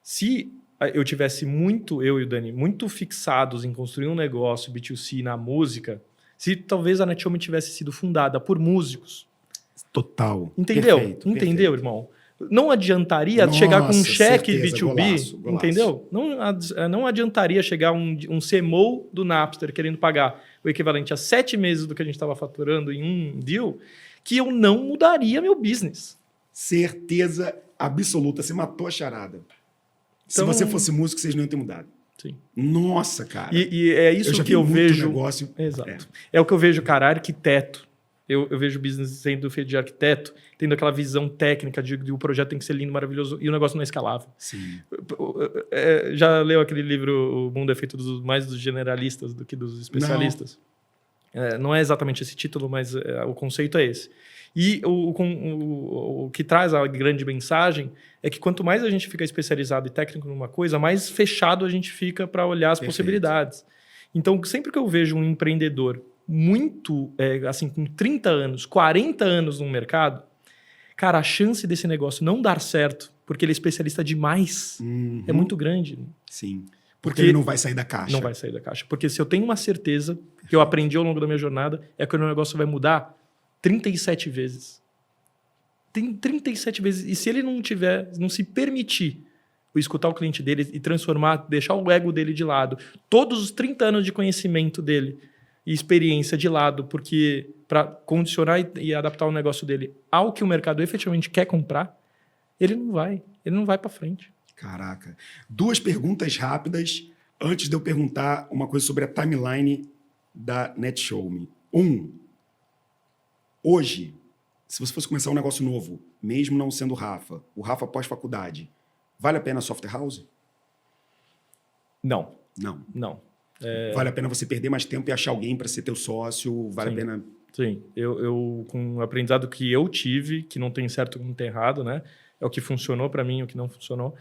Se eu tivesse eu e o Dani, muito fixados em construir um negócio B2C na música, se talvez a NetHome tivesse sido fundada por músicos. Total. Entendeu? Perfeito, Entendeu, perfeito. irmão? Não adiantaria Nossa, chegar com um cheque certeza, B2B, golaço. entendeu? Não adiantaria chegar um CMO do Napster querendo pagar o equivalente a 7 meses do que a gente estava faturando em um deal, que eu não mudaria meu business. Certeza absoluta. Você matou a charada. Se Então, você fosse músico, vocês não iam ter mudado. Sim. Nossa, cara. E é isso que eu vejo. Negócio. Exato. É o que eu vejo, cara, arquiteto. Eu vejo o business sendo feito de arquiteto, tendo aquela visão técnica de que o projeto tem que ser lindo, maravilhoso, e o negócio não é escalável. Sim. Já leu aquele livro O Mundo é Feito mais dos generalistas do que dos especialistas? Não é exatamente esse título, mas o conceito é esse. E o que traz a grande mensagem é que quanto mais a gente fica especializado e técnico numa coisa, mais fechado a gente fica para olhar as possibilidades. Então, sempre que eu vejo um empreendedor muito, assim, com 30 anos, 40 anos no mercado, cara, a chance desse negócio não dar certo, porque ele é especialista demais, é muito grande. Sim. Porque ele não vai sair da caixa. Não vai sair da caixa. Porque se eu tenho uma certeza que eu aprendi ao longo da minha jornada, é que o negócio vai mudar 37 vezes. Tem 37 vezes. E se ele não se permitir escutar o cliente dele e transformar, deixar o ego dele de lado, todos os 30 anos de conhecimento dele e experiência de lado, porque para condicionar e adaptar o negócio dele ao que o mercado efetivamente quer comprar, ele não vai para frente. Caraca. 2 perguntas rápidas antes de eu perguntar uma coisa sobre a timeline da NetHome. 1. Hoje, se você fosse começar um negócio novo, mesmo não sendo o Rafa pós-faculdade, vale a pena a software house? Não. Não. Vale a pena você perder mais tempo e achar alguém para ser teu sócio? Vale a pena... Sim. Eu com o aprendizado que eu tive, que não tem certo e não tem errado, né? É o que funcionou para mim, o que não funcionou.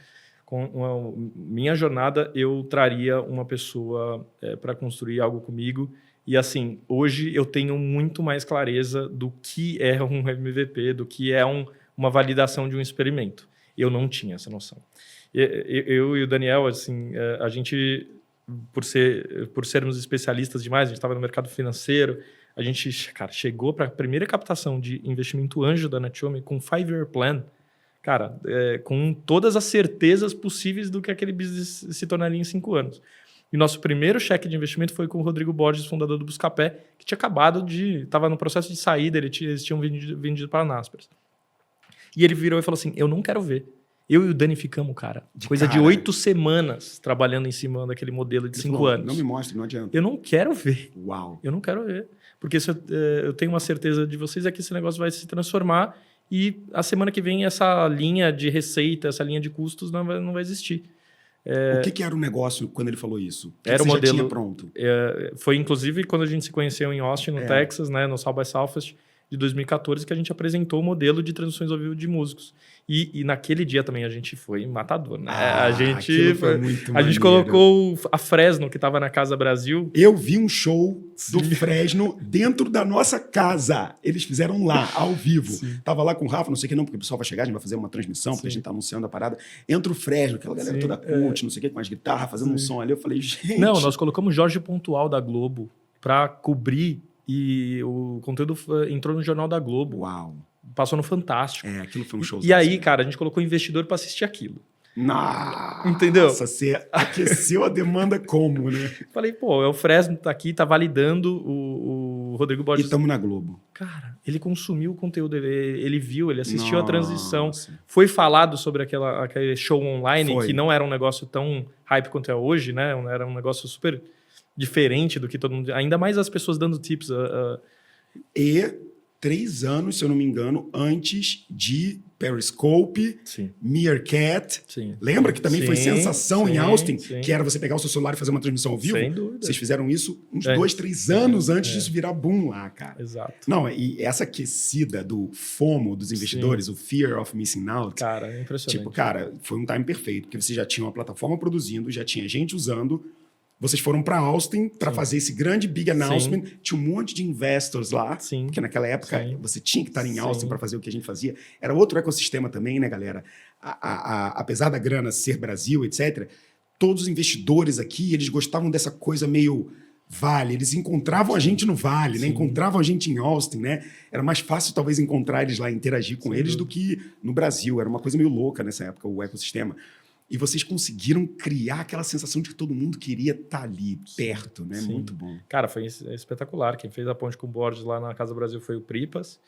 Com minha jornada, eu traria uma pessoa para construir algo comigo. E assim, hoje eu tenho muito mais clareza do que é um MVP, do que é uma validação de um experimento. Eu não tinha essa noção. Eu e o Daniel, assim, a gente, por sermos especialistas demais, a gente estava no mercado financeiro, a gente, cara, chegou para a primeira captação de investimento anjo da NetHome com 5-year plan, cara, com todas as certezas possíveis do que aquele business se tornaria em 5 anos. E nosso primeiro cheque de investimento foi com o Rodrigo Borges, fundador do Buscapé, que tinha estava no processo de saída, eles tinham vendido para a Naspers. E ele virou e falou assim, eu não quero ver. Eu e o Dani ficamos, cara, de 8 semanas trabalhando em cima daquele modelo de 5 anos. Não me mostre, não adianta. Eu não quero ver. Uau. Eu não quero ver. Porque eu tenho uma certeza de vocês é que esse negócio vai se transformar e a semana que vem essa linha de receita, essa linha de custos não vai existir. O que era o negócio quando ele falou isso? Era o modelo já tinha pronto? Foi inclusive quando a gente se conheceu em Austin, no Texas, né, no South by Southwest de 2014, que a gente apresentou o modelo de transmissões ao vivo de músicos. E naquele dia também a gente foi matador, né? A gente colocou a Fresno, que estava na Casa Brasil. Eu vi um show do Fresno dentro da nossa casa. Eles fizeram lá, ao vivo. Sim. Tava lá com o Rafa, não sei o que não, porque o pessoal vai chegar, a gente vai fazer uma transmissão, porque a gente tá anunciando a parada. Entra o Fresno, aquela galera toda cult, não sei o que, com as guitarras, fazendo um som ali. Eu falei, gente... Não, nós colocamos Jorge Pontual da Globo para cobrir e o conteúdo entrou no Jornal da Globo. Uau. Passou no Fantástico. Aquilo foi um show. E aí, cara, a gente colocou investidor para assistir aquilo. Nossa, entendeu? Você aqueceu a demanda como, né? Falei, pô, o Fresno tá aqui, tá validando o Rodrigo Borges. E estamos na Globo. Cara, ele consumiu o conteúdo, ele viu, ele assistiu a transição. Foi falado sobre aquele show online, que não era um negócio tão hype quanto é hoje, né? Era um negócio super diferente do que todo mundo... Ainda mais as pessoas dando tips. E 3 anos, se eu não me engano, antes de Periscope, Sim. Meerkat. Sim. Lembra que também foi Sim, sensação em sim, Austin? sim. Que era você pegar o seu celular e fazer uma transmissão ao vivo? Sem dúvida. Vocês fizeram isso uns É. 2, 3 anos antes disso virar boom lá, cara. Exato. Não, e essa aquecida do FOMO dos investidores, o Fear of Missing Out, Cara, é impressionante. tipo, cara, foi um time perfeito, porque você já tinha uma plataforma produzindo, já tinha gente usando. Vocês foram para Austin para fazer esse grande big announcement. Tinha um monte de investors lá, Sim. porque naquela época Sim. você tinha que estar em Austin Sim. para fazer o que a gente fazia. Era outro ecossistema também, né, galera? Apesar da grana ser Brasil, etc., todos os investidores aqui, eles gostavam dessa coisa meio Vale. Eles encontravam a gente no Vale, né? Sim. Encontravam a gente em Austin, né? Era mais fácil, talvez, encontrar eles lá, interagir com Sem eles dúvida. do que no Brasil. Era uma coisa meio louca nessa época, o ecossistema. E vocês conseguiram criar aquela sensação de que todo mundo queria estar ali, perto, né? Sim. Muito bom. Cara, foi espetacular. Quem fez a ponte com o Borges lá na Casa Brasil foi o Pripas.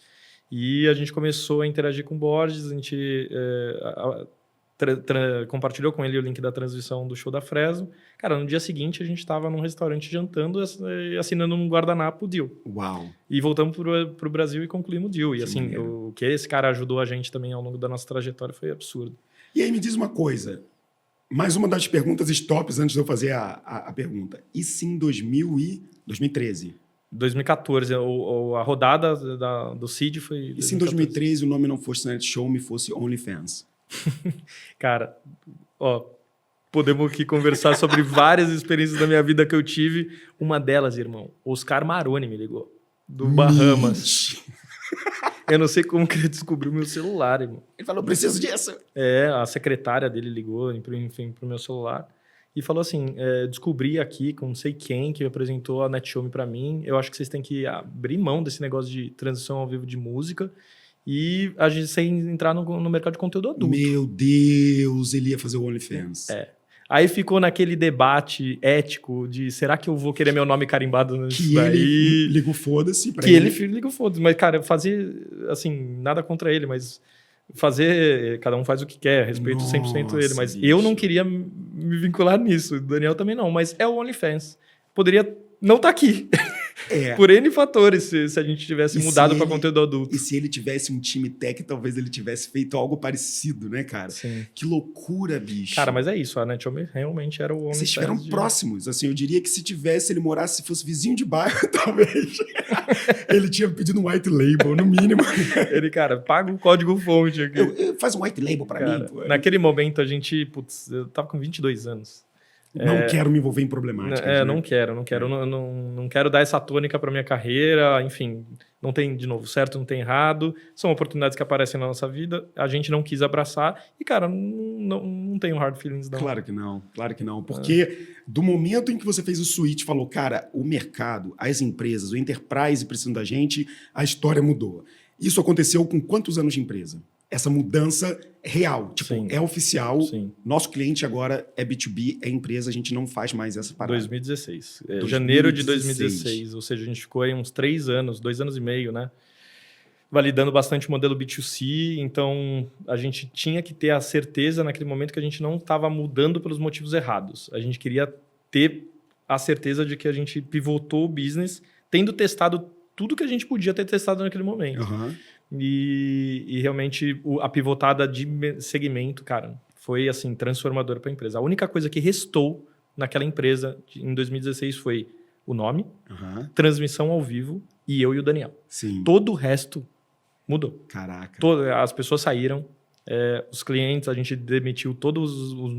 E a gente começou a interagir com o Borges, a gente compartilhou com ele o link da transmissão do show da Fresno. Cara, no dia seguinte a gente estava num restaurante jantando e assinando um guardanapo deal. Uau! E voltamos pro Brasil e concluímos o deal. E Que assim, maneiro. o que esse cara ajudou a gente também ao longo da nossa trajetória foi absurdo. E aí me diz uma coisa, mais uma das perguntas stops antes de eu fazer a pergunta. E se em 2013? 2014, a rodada do CID foi... E se em 2013 o nome não fosse Night Show, me fosse OnlyFans? Cara, ó, podemos aqui conversar sobre várias experiências da minha vida que eu tive. Uma delas, irmão, Oscar Maroni me ligou, do Bahamas. Eu não sei como que ele descobriu meu celular, irmão. Ele falou, preciso disso. A secretária dele ligou, enfim, pro meu celular e falou assim, descobri aqui com não sei quem que apresentou a NetShow pra mim, eu acho que vocês têm que abrir mão desse negócio de transição ao vivo de música e a gente sem entrar no mercado de conteúdo adulto. Meu Deus, ele ia fazer o OnlyFans. Aí ficou naquele debate ético de será que eu vou querer meu nome carimbado nisso Que daí? ele ligou foda-se pra Que ele liga foda-se. Mas, cara, fazer, assim, nada contra ele, mas fazer, cada um faz o que quer, respeito 100% ele. Mas Nossa, eu não bicho. queria me vincular nisso, o Daniel também não, mas é o OnlyFans. Poderia não estar aqui, É. por N fatores, se a gente tivesse E se mudado para ele- conteúdo adulto. E se ele tivesse um time tech, talvez ele tivesse feito algo parecido, né, cara? Sim. Que loucura, bicho. Cara, mas é isso, a NetShow realmente era o OnlyFans. Vocês estiveram de- próximos. Assim, eu diria que se tivesse, ele morasse, se fosse vizinho de bairro, talvez. Ele tinha pedido um white label, no mínimo. Ele, cara, paga o código-fonte aqui. Faz um white label pra Cara, mim. Pô. naquele momento a gente, putz, eu tava com 22 anos. Não quero me envolver em problemáticas. né? Não quero, não quero dar essa tônica para minha carreira, enfim, não tem, de novo, certo, não tem errado, são oportunidades que aparecem na nossa vida, a gente não quis abraçar e, cara, não tenho hard feelings, não. Claro que não, claro que não. Porque do momento em que você fez o switch, falou, cara, o mercado, as empresas, o enterprise precisam da gente, a história mudou. Isso aconteceu com quantos anos de empresa? Essa mudança é real, tipo, Sim. é oficial. Sim, Nosso cliente agora é B2B, é empresa, a gente não faz mais essa parada. 2016. 2016. Janeiro de 2016, ou seja, a gente ficou aí uns 3 anos, 2 anos e meio, né? Validando bastante o modelo B2C, então a gente tinha que ter a certeza naquele momento que a gente não estava mudando pelos motivos errados. A gente queria ter a certeza de que a gente pivotou o business, tendo testado tudo que a gente podia ter testado naquele momento. Aham. E realmente a pivotada de segmento, cara, foi assim, transformadora para a empresa. A única coisa que restou naquela empresa em 2016 foi o nome, Aham. transmissão ao vivo e eu e o Daniel. Sim. Todo o resto mudou. Caraca. As pessoas saíram, os clientes, a gente demitiu todos os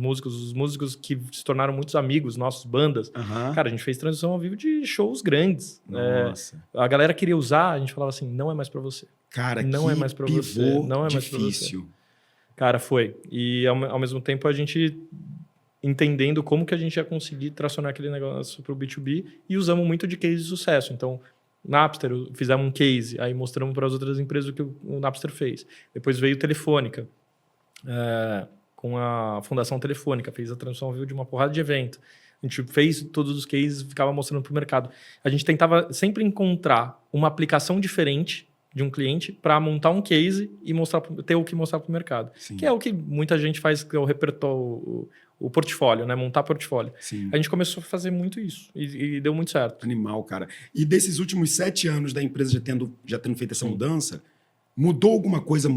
músicos que se tornaram muitos amigos, nossos bandas. Aham. Cara, a gente fez transição ao vivo de shows grandes. Nossa. A galera queria usar, a gente falava assim, não é mais para você. Cara, Não que é mais pra pivô você, não é mais pra difícil. Cara, foi. E ao mesmo tempo a gente entendendo como que a gente ia conseguir tracionar aquele negócio para o B2B e usamos muito de case de sucesso. Então, Napster, fizemos um case, aí mostramos para as outras empresas o que o Napster fez. Depois veio Telefônica, com a Fundação Telefônica, fez a transição ao vivo de uma porrada de evento. A gente fez todos os cases, ficava mostrando para o mercado. A gente tentava sempre encontrar uma aplicação diferente de um cliente para montar um case e ter o que mostrar para o mercado. Sim. Que é o que muita gente faz, que é o o portfólio, né? Montar portfólio. Sim. A gente começou a fazer muito isso e deu muito certo. Animal, cara. E desses últimos 7 anos da empresa já tendo feito essa mudança, mudou alguma coisa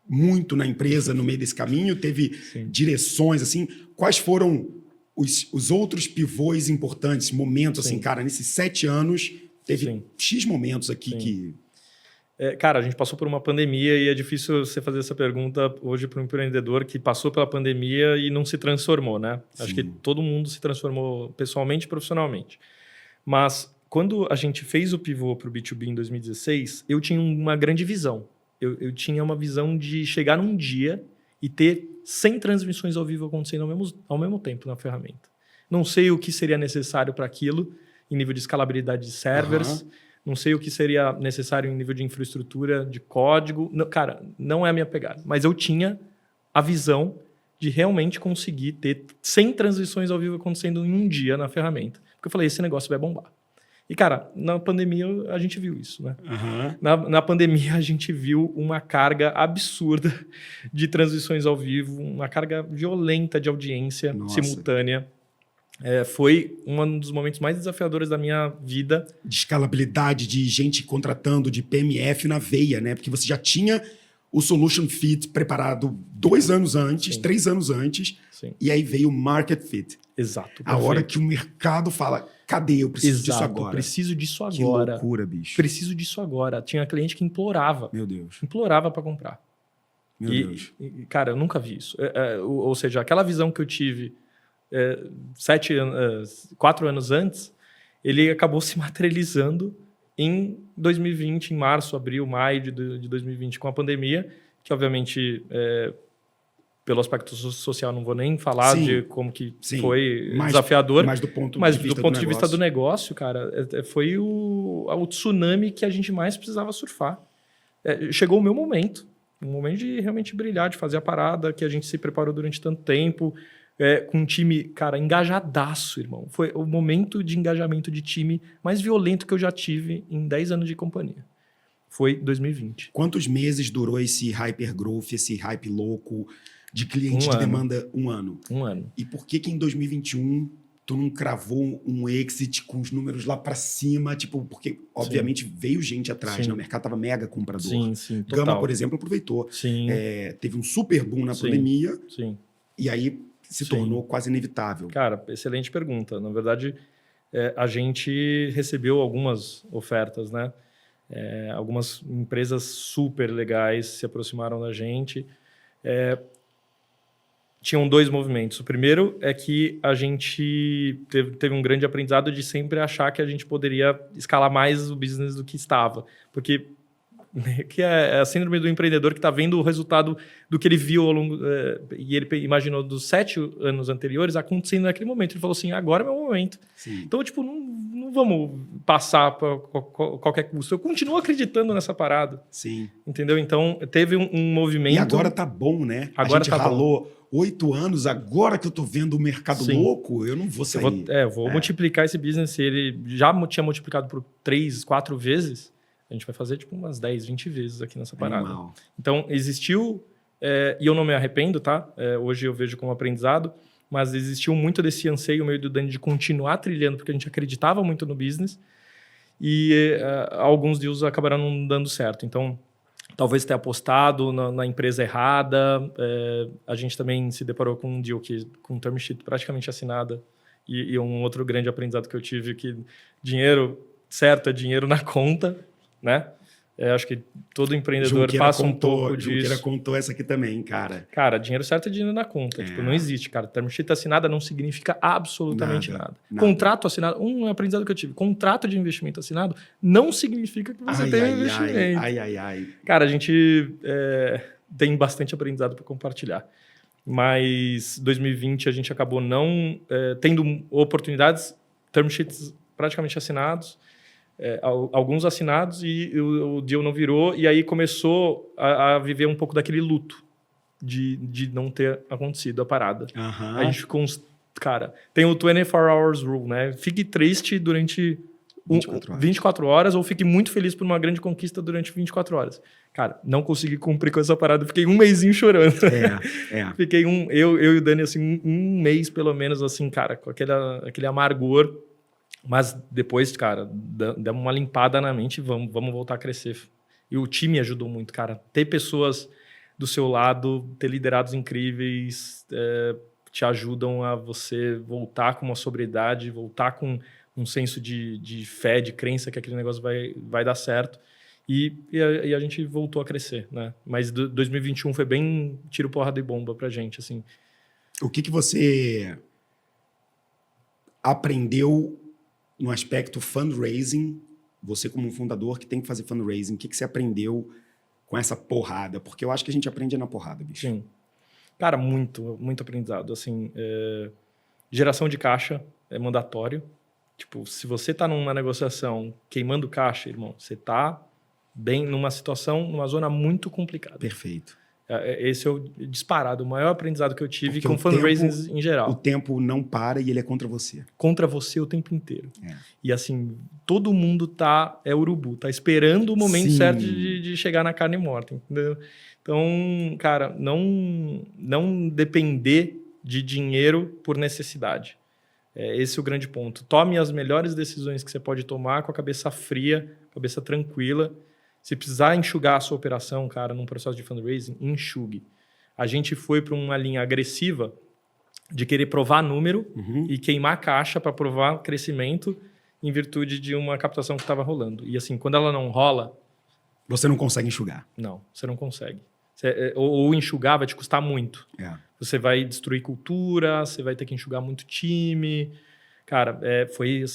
muito na empresa no meio desse caminho? Teve direções, assim? Quais foram os outros pivôs importantes, momentos, assim, cara, nesses 7 anos, teve X momentos aqui que... Cara, a gente passou por uma pandemia e é difícil você fazer essa pergunta hoje para um empreendedor que passou pela pandemia e não se transformou, né? Sim. Acho que todo mundo se transformou pessoalmente e profissionalmente. Mas quando a gente fez o pivô para o B2B em 2016, eu tinha uma grande visão. Eu tinha uma visão de chegar num dia e ter 100 transmissões ao vivo acontecendo ao mesmo tempo na ferramenta. Não sei o que seria necessário para aquilo em nível de escalabilidade de servers, não sei o que seria necessário em nível de infraestrutura, de código. Não, cara, não é a minha pegada. Mas eu tinha a visão de realmente conseguir ter 100 transmissões ao vivo acontecendo em um dia na ferramenta. Porque eu falei, esse negócio vai bombar. E, cara, na pandemia a gente viu isso, né? Na pandemia a gente viu uma carga absurda de transmissões ao vivo, uma carga violenta de audiência simultânea. Foi um dos momentos mais desafiadores da minha vida. De escalabilidade, de gente contratando de PMF na veia, né? Porque você já tinha o Solution Fit preparado 2 anos antes, 3 anos antes, e aí veio o Market Fit. Exato. A hora que o mercado fala, cadê? Eu preciso disso agora. Preciso disso agora. Que loucura, bicho. Preciso disso agora. Tinha cliente que implorava. Meu Deus. Implorava para comprar. Meu Deus. Cara, eu nunca vi isso. Ou seja, aquela visão que eu tive 4 anos antes, ele acabou se materializando em 2020, em março, abril, maio de 2020, com a pandemia, que obviamente, pelo aspecto social, não vou nem falar de como que foi desafiador, mas do ponto de vista do negócio, cara, foi o tsunami que a gente mais precisava surfar. Chegou o meu momento, um momento de realmente brilhar, de fazer a parada que a gente se preparou durante tanto tempo, com um time, cara, engajadaço, irmão. Foi o momento de engajamento de time mais violento que eu já tive em 10 anos de companhia. Foi 2020. Quantos meses durou esse hypergrowth, esse hype louco de cliente de demanda? 1 ano. 1 ano. E por que em 2021 tu não cravou um exit com os números lá pra cima? Tipo, porque obviamente veio gente atrás, né? O mercado tava mega comprador. Sim, total. Gama, por exemplo, aproveitou. Sim. Teve um super boom na pandemia. Sim. E aí se tornou quase inevitável. Cara, excelente pergunta. Na verdade, a gente recebeu algumas ofertas, né? Algumas empresas super legais se aproximaram da gente. Tinham 2 movimentos. O primeiro é que a gente teve um grande aprendizado de sempre achar que a gente poderia escalar mais o business do que estava. Porque que é a síndrome do empreendedor que está vendo o resultado do que ele viu ao longo... e ele imaginou dos 7 anos anteriores acontecendo naquele momento. Ele falou assim, agora é meu momento. Sim. Então, tipo, não vamos passar por qualquer custo. Eu continuo acreditando nessa parada. Sim. Entendeu? Então, teve um movimento... E agora tá bom, né? Agora a gente tá ralou 8 anos, agora que eu tô vendo o mercado louco, eu não vou sair. Eu vou multiplicar esse business. Ele já tinha multiplicado por 3, 4 vezes. A gente vai fazer tipo umas 10, 20 vezes aqui nessa parada. Animal. Então, existiu, e eu não me arrependo, tá? Hoje eu vejo como aprendizado, mas existiu muito desse anseio meio do Dani de continuar trilhando, porque a gente acreditava muito no business, e alguns deals acabaram não dando certo. Então, talvez ter apostado na empresa errada. A gente também se deparou com um deal com term sheet praticamente assinada, e um outro grande aprendizado que eu tive, que dinheiro certo é dinheiro na conta, né? Acho que todo empreendedor passa um pouco disso. Junqueira contou essa aqui também, cara. Cara, dinheiro certo é dinheiro na conta. Tipo, não existe, cara. Term sheet assinada não significa absolutamente nada. Contrato assinado, um aprendizado que eu tive. Contrato de investimento assinado não significa que você tem um investimento. Cara, a gente tem bastante aprendizado para compartilhar. Mas 2020 a gente acabou não tendo oportunidades, term sheets praticamente assinados, alguns assinados, e o deal não virou, e aí começou a viver um pouco daquele luto de não ter acontecido a parada. A gente ficou uns... Cara, tem o 24 Hours Rule, né? Fique triste durante 24 horas. 24 horas ou fique muito feliz por uma grande conquista durante 24 horas. Cara, não consegui cumprir com essa parada. Fiquei um mêsinho chorando. Fiquei eu e o Dani, assim, um mês pelo menos, assim, cara, com aquele amargor. Mas depois, cara, demos uma limpada na mente e vamos voltar a crescer. E o time ajudou muito, cara. Ter pessoas do seu lado, ter liderados incríveis, te ajudam a você voltar com uma sobriedade, voltar com um senso de fé, de crença que aquele negócio vai dar certo. E a gente voltou a crescer, né? Mas 2021 foi bem tiro, porrada e bomba pra gente, assim. O que você aprendeu no aspecto fundraising? Você como um fundador que tem que fazer fundraising, o que você aprendeu com essa porrada? Porque eu acho que a gente aprende na porrada, bicho. Sim. Cara, muito aprendizado. Assim, geração de caixa é mandatório. Tipo, se você tá numa negociação queimando caixa, irmão, você tá bem numa situação, numa zona muito complicada. Perfeito. Esse é o disparado, o maior aprendizado que eu tive Porque com fundraising em O geral. tempo não para e ele é contra você. Contra você o tempo inteiro. E assim, todo mundo é urubu, tá esperando o momento Sim. certo de chegar na carne morta, entendeu? Então, cara, não depender de dinheiro por necessidade. Esse é o grande ponto. Tome as melhores decisões que você pode tomar com a cabeça fria, cabeça tranquila. Se precisar enxugar a sua operação, cara, num processo de fundraising, enxugue. A gente foi para uma linha agressiva de querer provar número e queimar caixa para provar crescimento em virtude de uma captação que estava rolando. E assim, quando ela não rola... Você não consegue enxugar. Não, você não consegue. Ou enxugar vai te custar muito. Você vai destruir cultura, você vai ter que enxugar muito time. Cara, foi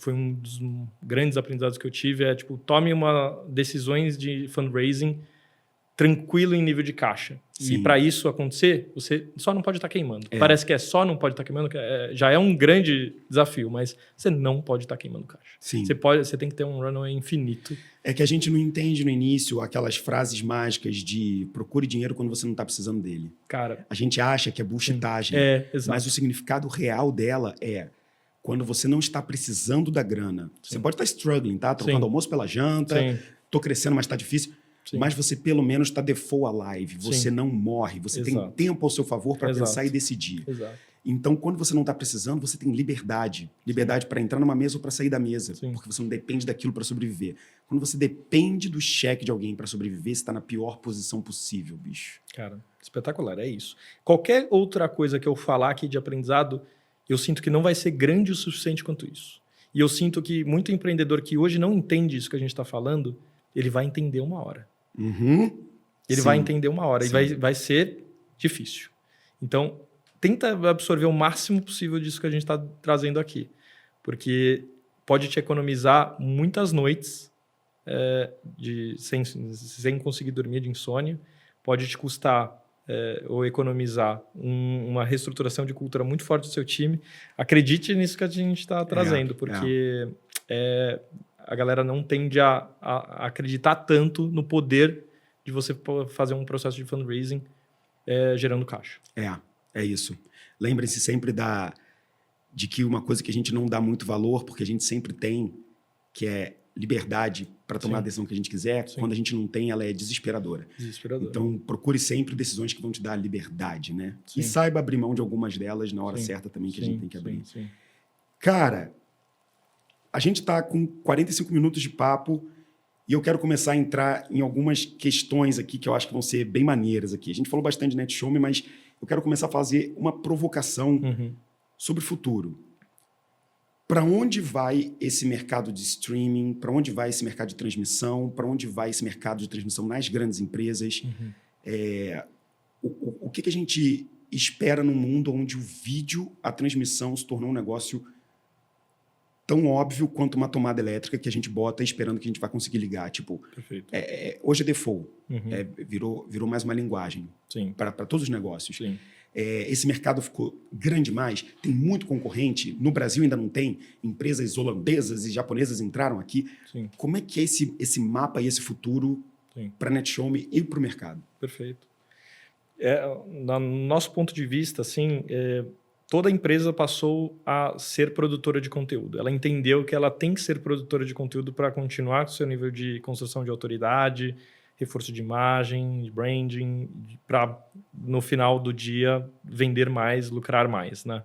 um dos grandes aprendizados que eu tive. Tipo, tome decisões de fundraising tranquilo em nível de caixa. Sim. E para isso acontecer, você só não pode estar queimando. Parece que só não pode estar queimando, já é um grande desafio, mas você não pode estar queimando caixa. Sim. Você tem que ter um runway infinito. É que a gente não entende no início aquelas frases mágicas de procure dinheiro quando você não está precisando dele. Cara, A gente acha que é bullshitagem, exato. mas o significado real dela é quando você não está precisando da grana. Você pode estar struggling, tá? Trocando almoço pela janta, tô crescendo, mas tá difícil. Sim. Mas você pelo menos está default alive. Você não morre. Você tem tempo ao seu favor para pensar e decidir. Exato. Então, quando você não está precisando, você tem liberdade. Liberdade para entrar numa mesa ou para sair da mesa. Porque você não depende daquilo para sobreviver. Quando você depende do cheque de alguém para sobreviver, você está na pior posição possível, bicho. Cara, espetacular, é isso. Qualquer outra coisa que eu falar aqui de aprendizado, eu sinto que não vai ser grande o suficiente quanto isso. E eu sinto que muito empreendedor que hoje não entende isso que a gente está falando, ele vai entender uma hora. Ele vai entender uma hora. Sim. E vai ser difícil. Então, tenta absorver o máximo possível disso que a gente está trazendo aqui. Porque pode te economizar muitas noites sem conseguir dormir, de insônia. Pode te custar ou economizar uma reestruturação de cultura muito forte do seu time. Acredite nisso que a gente está trazendo, porque a galera não tende a acreditar tanto no poder de você fazer um processo de fundraising gerando caixa. É isso. Lembrem-se sempre de que uma coisa que a gente não dá muito valor, porque a gente sempre tem, que é liberdade para tomar a decisão que a gente quiser. Quando a gente não tem, ela é desesperadora. Então, procure sempre decisões que vão te dar liberdade, né? Sim. E saiba abrir mão de algumas delas na hora certa também, que a gente tem que abrir. Sim. Cara, a gente está com 45 minutos de papo e eu quero começar a entrar em algumas questões aqui que eu acho que vão ser bem maneiras aqui. A gente falou bastante de NetShowme, mas eu quero começar a fazer uma provocação sobre o futuro. Para onde vai esse mercado de streaming? Para onde vai esse mercado de transmissão? Para onde vai esse mercado de transmissão nas grandes empresas? O que a gente espera num mundo onde o vídeo, a transmissão, se tornou um negócio tão óbvio quanto uma tomada elétrica que a gente bota esperando que a gente vai conseguir ligar? Tipo, hoje é default. Virou mais uma linguagem para todos os negócios. Sim. Esse mercado ficou grande demais, tem muito concorrente. No Brasil ainda não tem. Empresas holandesas e japonesas entraram aqui. Sim. Como é que é esse mapa e esse futuro para a NetShowme e para o mercado? Perfeito. No nosso ponto de vista, assim, toda empresa passou a ser produtora de conteúdo. Ela entendeu que ela tem que ser produtora de conteúdo para continuar com o seu nível de construção de autoridade, reforço de imagem, de branding, para, no final do dia, vender mais, lucrar mais, né?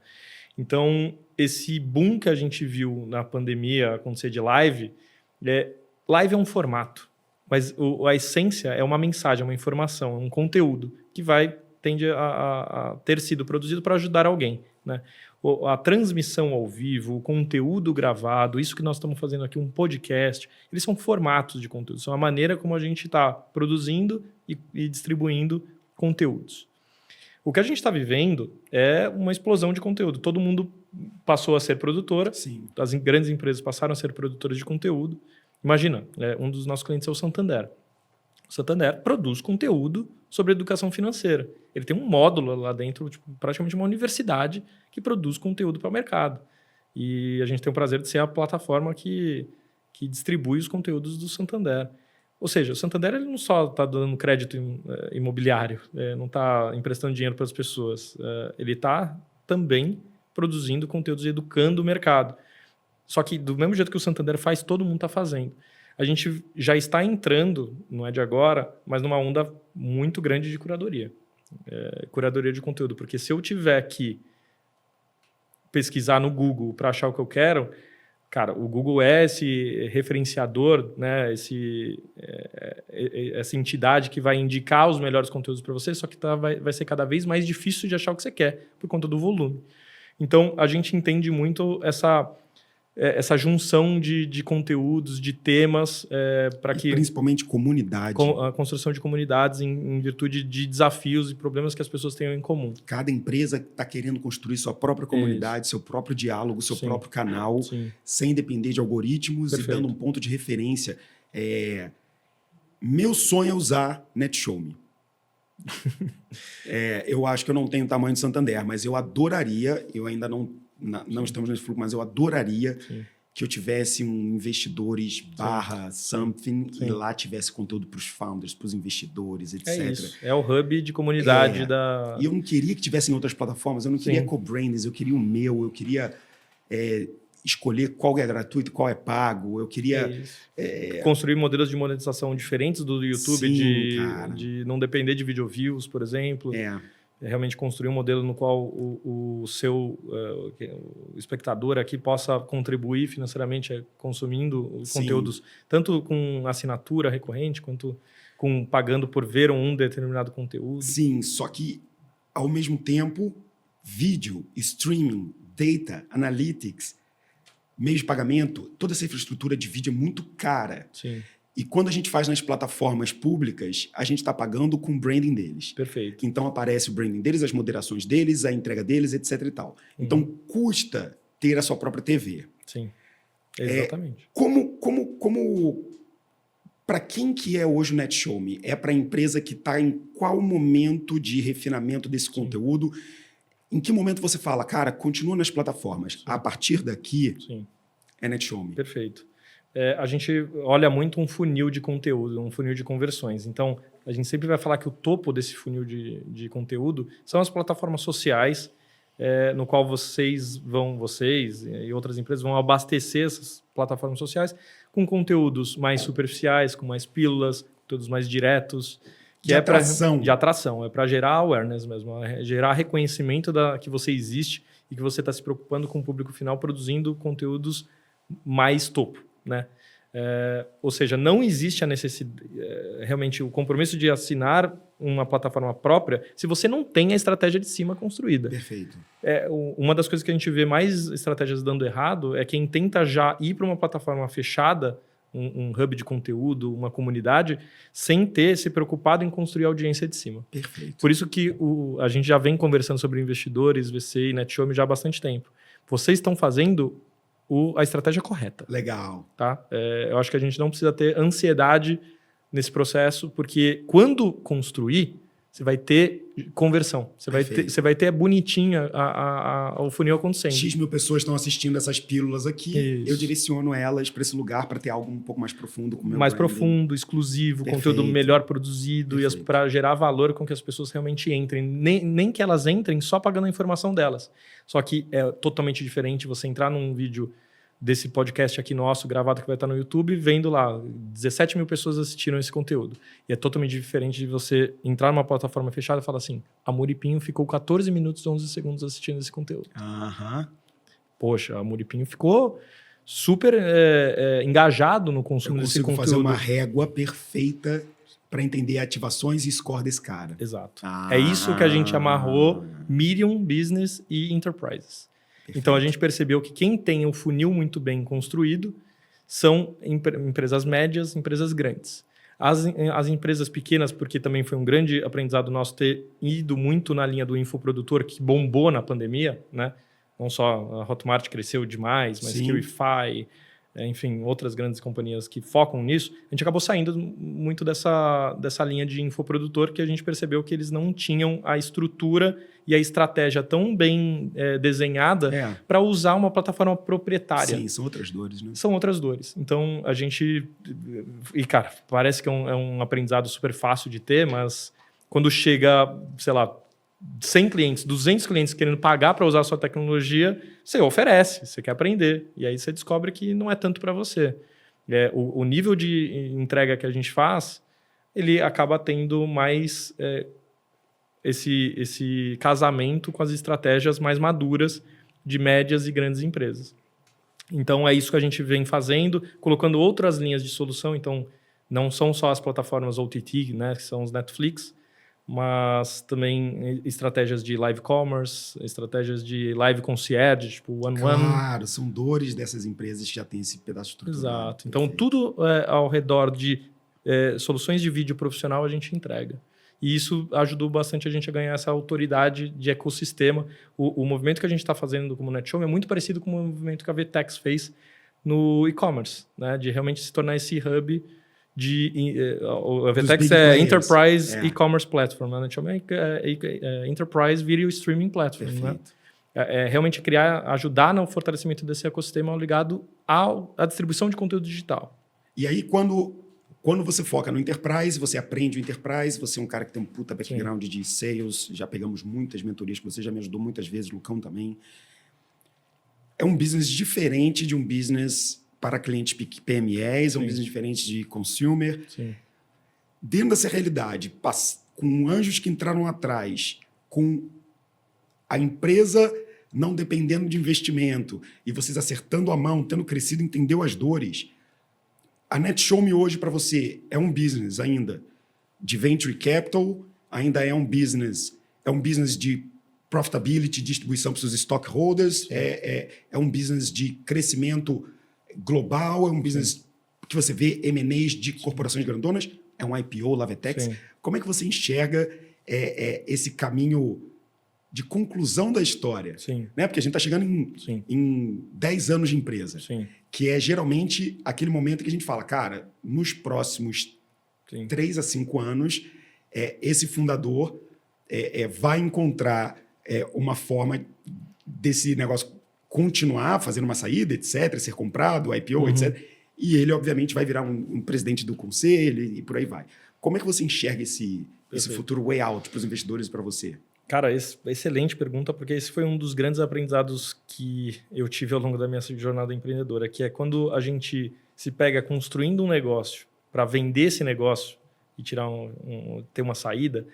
Então, esse boom que a gente viu na pandemia acontecer de live, live é um formato, mas a essência é uma mensagem, uma informação, é um conteúdo que tende a ter sido produzido para ajudar alguém, né? A transmissão ao vivo, o conteúdo gravado, isso que nós estamos fazendo aqui, um podcast, eles são formatos de conteúdo, são a maneira como a gente está produzindo e distribuindo conteúdos. O que a gente está vivendo é uma explosão de conteúdo. Todo mundo passou a ser produtora. Sim. As grandes empresas passaram a ser produtoras de conteúdo. Imagina, um dos nossos clientes é o Santander. O Santander produz conteúdo sobre educação financeira. Ele tem um módulo lá dentro, praticamente uma universidade, que produz conteúdo para o mercado. E a gente tem o prazer de ser a plataforma que distribui os conteúdos do Santander. Ou seja, o Santander ele não só está dando crédito imobiliário, não está emprestando dinheiro para as pessoas, ele está também produzindo conteúdos e educando o mercado. Só que do mesmo jeito que o Santander faz, todo mundo está fazendo. A gente já está entrando, não é de agora, mas numa onda muito grande de curadoria. Curadoria de conteúdo, porque se eu tiver que pesquisar no Google para achar o que eu quero, cara, o Google é esse referenciador, né, essa entidade que vai indicar os melhores conteúdos para você, só que vai ser cada vez mais difícil de achar o que você quer, por conta do volume. Então, a gente entende muito essa junção de conteúdos, de temas, para que... Principalmente comunidade. A construção de comunidades em virtude de desafios e problemas que as pessoas tenham em comum. Cada empresa está querendo construir sua própria comunidade, seu próprio diálogo, seu próprio canal, sem depender de algoritmos. Perfeito. E dando um ponto de referência. Meu sonho é usar NetShowme. Eu acho que eu não tenho o tamanho de Santander, mas eu adoraria, eu ainda não estamos nesse fluxo, mas eu adoraria que eu tivesse um investidores something e lá tivesse conteúdo para os founders, para os investidores, etc. É isso, é o hub de comunidade da... E eu não queria que tivesse em outras plataformas, eu não queria co-brandings, eu queria o meu, eu queria escolher qual é gratuito, qual é pago, eu queria... Construir modelos de monetização diferentes do YouTube, de não depender de video views, por exemplo. Realmente construir um modelo no qual o seu o espectador aqui possa contribuir financeiramente consumindo os conteúdos, tanto com assinatura recorrente, quanto pagando por ver um determinado conteúdo. Sim, só que, ao mesmo tempo, vídeo, streaming, data, analytics, meios de pagamento, toda essa infraestrutura de vídeo é muito cara. Sim. E quando a gente faz nas plataformas públicas, a gente está pagando com o branding deles. Perfeito. Então aparece o branding deles, as moderações deles, a entrega deles, etc. e tal. Então custa ter a sua própria TV. Sim, exatamente. Para quem que é hoje o NetShowme? É para a empresa que está em qual momento de refinamento desse conteúdo? Em que momento você fala, cara, continua nas plataformas. A partir daqui, é NetShowme. Perfeito. A gente olha muito um funil de conteúdo, um funil de conversões. Então, a gente sempre vai falar que o topo desse funil de conteúdo são as plataformas sociais, no qual vocês e outras empresas vão abastecer essas plataformas sociais com conteúdos mais superficiais, com mais pílulas, conteúdos mais diretos. De atração. De atração. É para gerar awareness mesmo, gerar reconhecimento que você existe e que você está se preocupando com o público final, produzindo conteúdos mais topo. Né? Ou seja, não existe a necessidade, realmente o compromisso de assinar uma plataforma própria se você não tem a estratégia de cima construída. Perfeito. Uma das coisas que a gente vê mais estratégias dando errado é quem tenta já ir para uma plataforma fechada, um hub de conteúdo, uma comunidade, sem ter se preocupado em construir a audiência de cima. Perfeito. Por isso que a gente já vem conversando sobre investidores, VC e NetShowme já há bastante tempo. Vocês estão fazendo a estratégia correta. Legal. Tá? Eu acho que a gente não precisa ter ansiedade nesse processo, porque quando construir, você vai ter conversão. Perfeito. Você vai ter bonitinha o funil acontecendo. X mil pessoas estão assistindo essas pílulas aqui, Isso. eu direciono elas para esse lugar para ter algo um pouco mais profundo com o meu Mais branding. profundo, exclusivo, Perfeito. conteúdo melhor produzido Perfeito. para gerar valor com que as pessoas realmente entrem. Nem que elas entrem só pagando a informação delas. Só que é totalmente diferente você entrar num vídeo desse podcast aqui nosso, gravado, que vai estar no YouTube, vendo lá, 17 mil pessoas assistiram esse conteúdo. E é totalmente diferente de você entrar numa plataforma fechada e falar assim, a Muripinho ficou 14 minutos e 11 segundos assistindo esse conteúdo. Aham. Poxa, a Muripinho ficou super engajado no Eu consumo desse consigo conteúdo. fazer uma régua perfeita para entender ativações e score desse cara. Exato. Ah. É isso que a gente amarrou Medium, Business e Enterprises. Perfeito. Então a gente percebeu que quem tem o funil muito bem construído são empresas médias, empresas grandes. As empresas pequenas, porque também foi um grande aprendizado nosso ter ido muito na linha do infoprodutor, que bombou na pandemia, né? Não só a Hotmart cresceu demais, mas Sim. Kirify, enfim, outras grandes companhias que focam nisso, a gente acabou saindo muito dessa linha de infoprodutor, que a gente percebeu que eles não tinham a estrutura e a estratégia tão bem desenhada para usar uma plataforma proprietária. Sim, são outras dores, né? São outras dores. Então, a gente... E, cara, parece que é um aprendizado super fácil de ter, mas quando chega, sei lá, 100 clientes, 200 clientes querendo pagar para usar a sua tecnologia, você oferece, você quer aprender. E aí você descobre que não é tanto para você. O nível de entrega que a gente faz, ele acaba tendo mais esse casamento com as estratégias mais maduras de médias e grandes empresas. Então, é isso que a gente vem fazendo, colocando outras linhas de solução. Então, não são só as plataformas OTT, né, que são os Netflix, mas também estratégias de live commerce, estratégias de live concierge, tipo one-one. Claro, são dores dessas empresas que já têm esse pedaço estruturado. Exato. Então, Perfeito. tudo ao redor de soluções de vídeo profissional a gente entrega. E isso ajudou bastante a gente a ganhar essa autoridade de ecossistema. O movimento que a gente está fazendo como NetShow é muito parecido com o movimento que a VTEX fez no e-commerce, né? De realmente se tornar esse hub a VTEX é Enterprise E-Commerce Platform, né? A NetShow é Enterprise Video Streaming Platform. Perfeito. Né? Realmente ajudar no fortalecimento desse ecossistema ligado à distribuição de conteúdo digital. E aí, quando você foca no Enterprise, você aprende o Enterprise, você é um cara que tem um puta background de sales, já pegamos muitas mentorias, que você já me ajudou muitas vezes, Lucão também. É um business diferente de um business para clientes PMEs, é um business diferente de consumer. Sim. Dentro dessa realidade, com anjos que entraram atrás, com a empresa não dependendo de investimento, e vocês acertando a mão, tendo crescido, entendeu as dores, a NetShowMe hoje para você é um business ainda de venture capital, ainda é um business de profitability, distribuição para os seus stockholders, é um business de crescimento global, é um business que você vê M&As de corporações grandonas, é um IPO, Lavetex. Como é que você enxerga esse caminho de conclusão da história? Sim. Né? Porque a gente está chegando em 10 anos de empresa, que é geralmente aquele momento que a gente fala, cara, nos próximos 3 a 5 anos, esse fundador vai encontrar uma forma desse negócio continuar fazendo uma saída, etc., ser comprado, IPO, etc., e ele, obviamente, vai virar um presidente do conselho e por aí vai. Como é que você enxerga esse futuro way out para os investidores e para você? Cara, excelente pergunta, porque esse foi um dos grandes aprendizados que eu tive ao longo da minha jornada empreendedora, que é quando a gente se pega construindo um negócio para vender esse negócio e ter uma saída,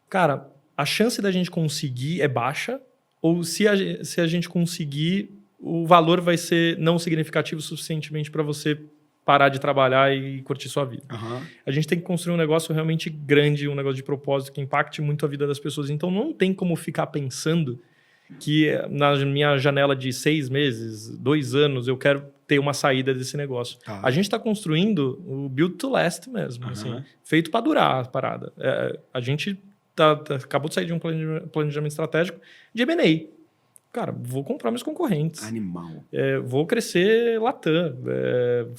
cara, a chance da gente conseguir é baixa, ou se a gente conseguir, o valor vai ser não significativo o suficientemente para você parar de trabalhar e curtir sua vida. A gente tem que construir um negócio realmente grande, um negócio de propósito que impacte muito a vida das pessoas. Então, não tem como ficar pensando que na minha janela de 6 meses, 2 anos, eu quero ter uma saída desse negócio. A gente está construindo o build to last mesmo, assim, feito para durar a parada. A gente acabou de sair de um planejamento estratégico de M&A. Cara, vou comprar meus concorrentes. Animal. Vou crescer Latam.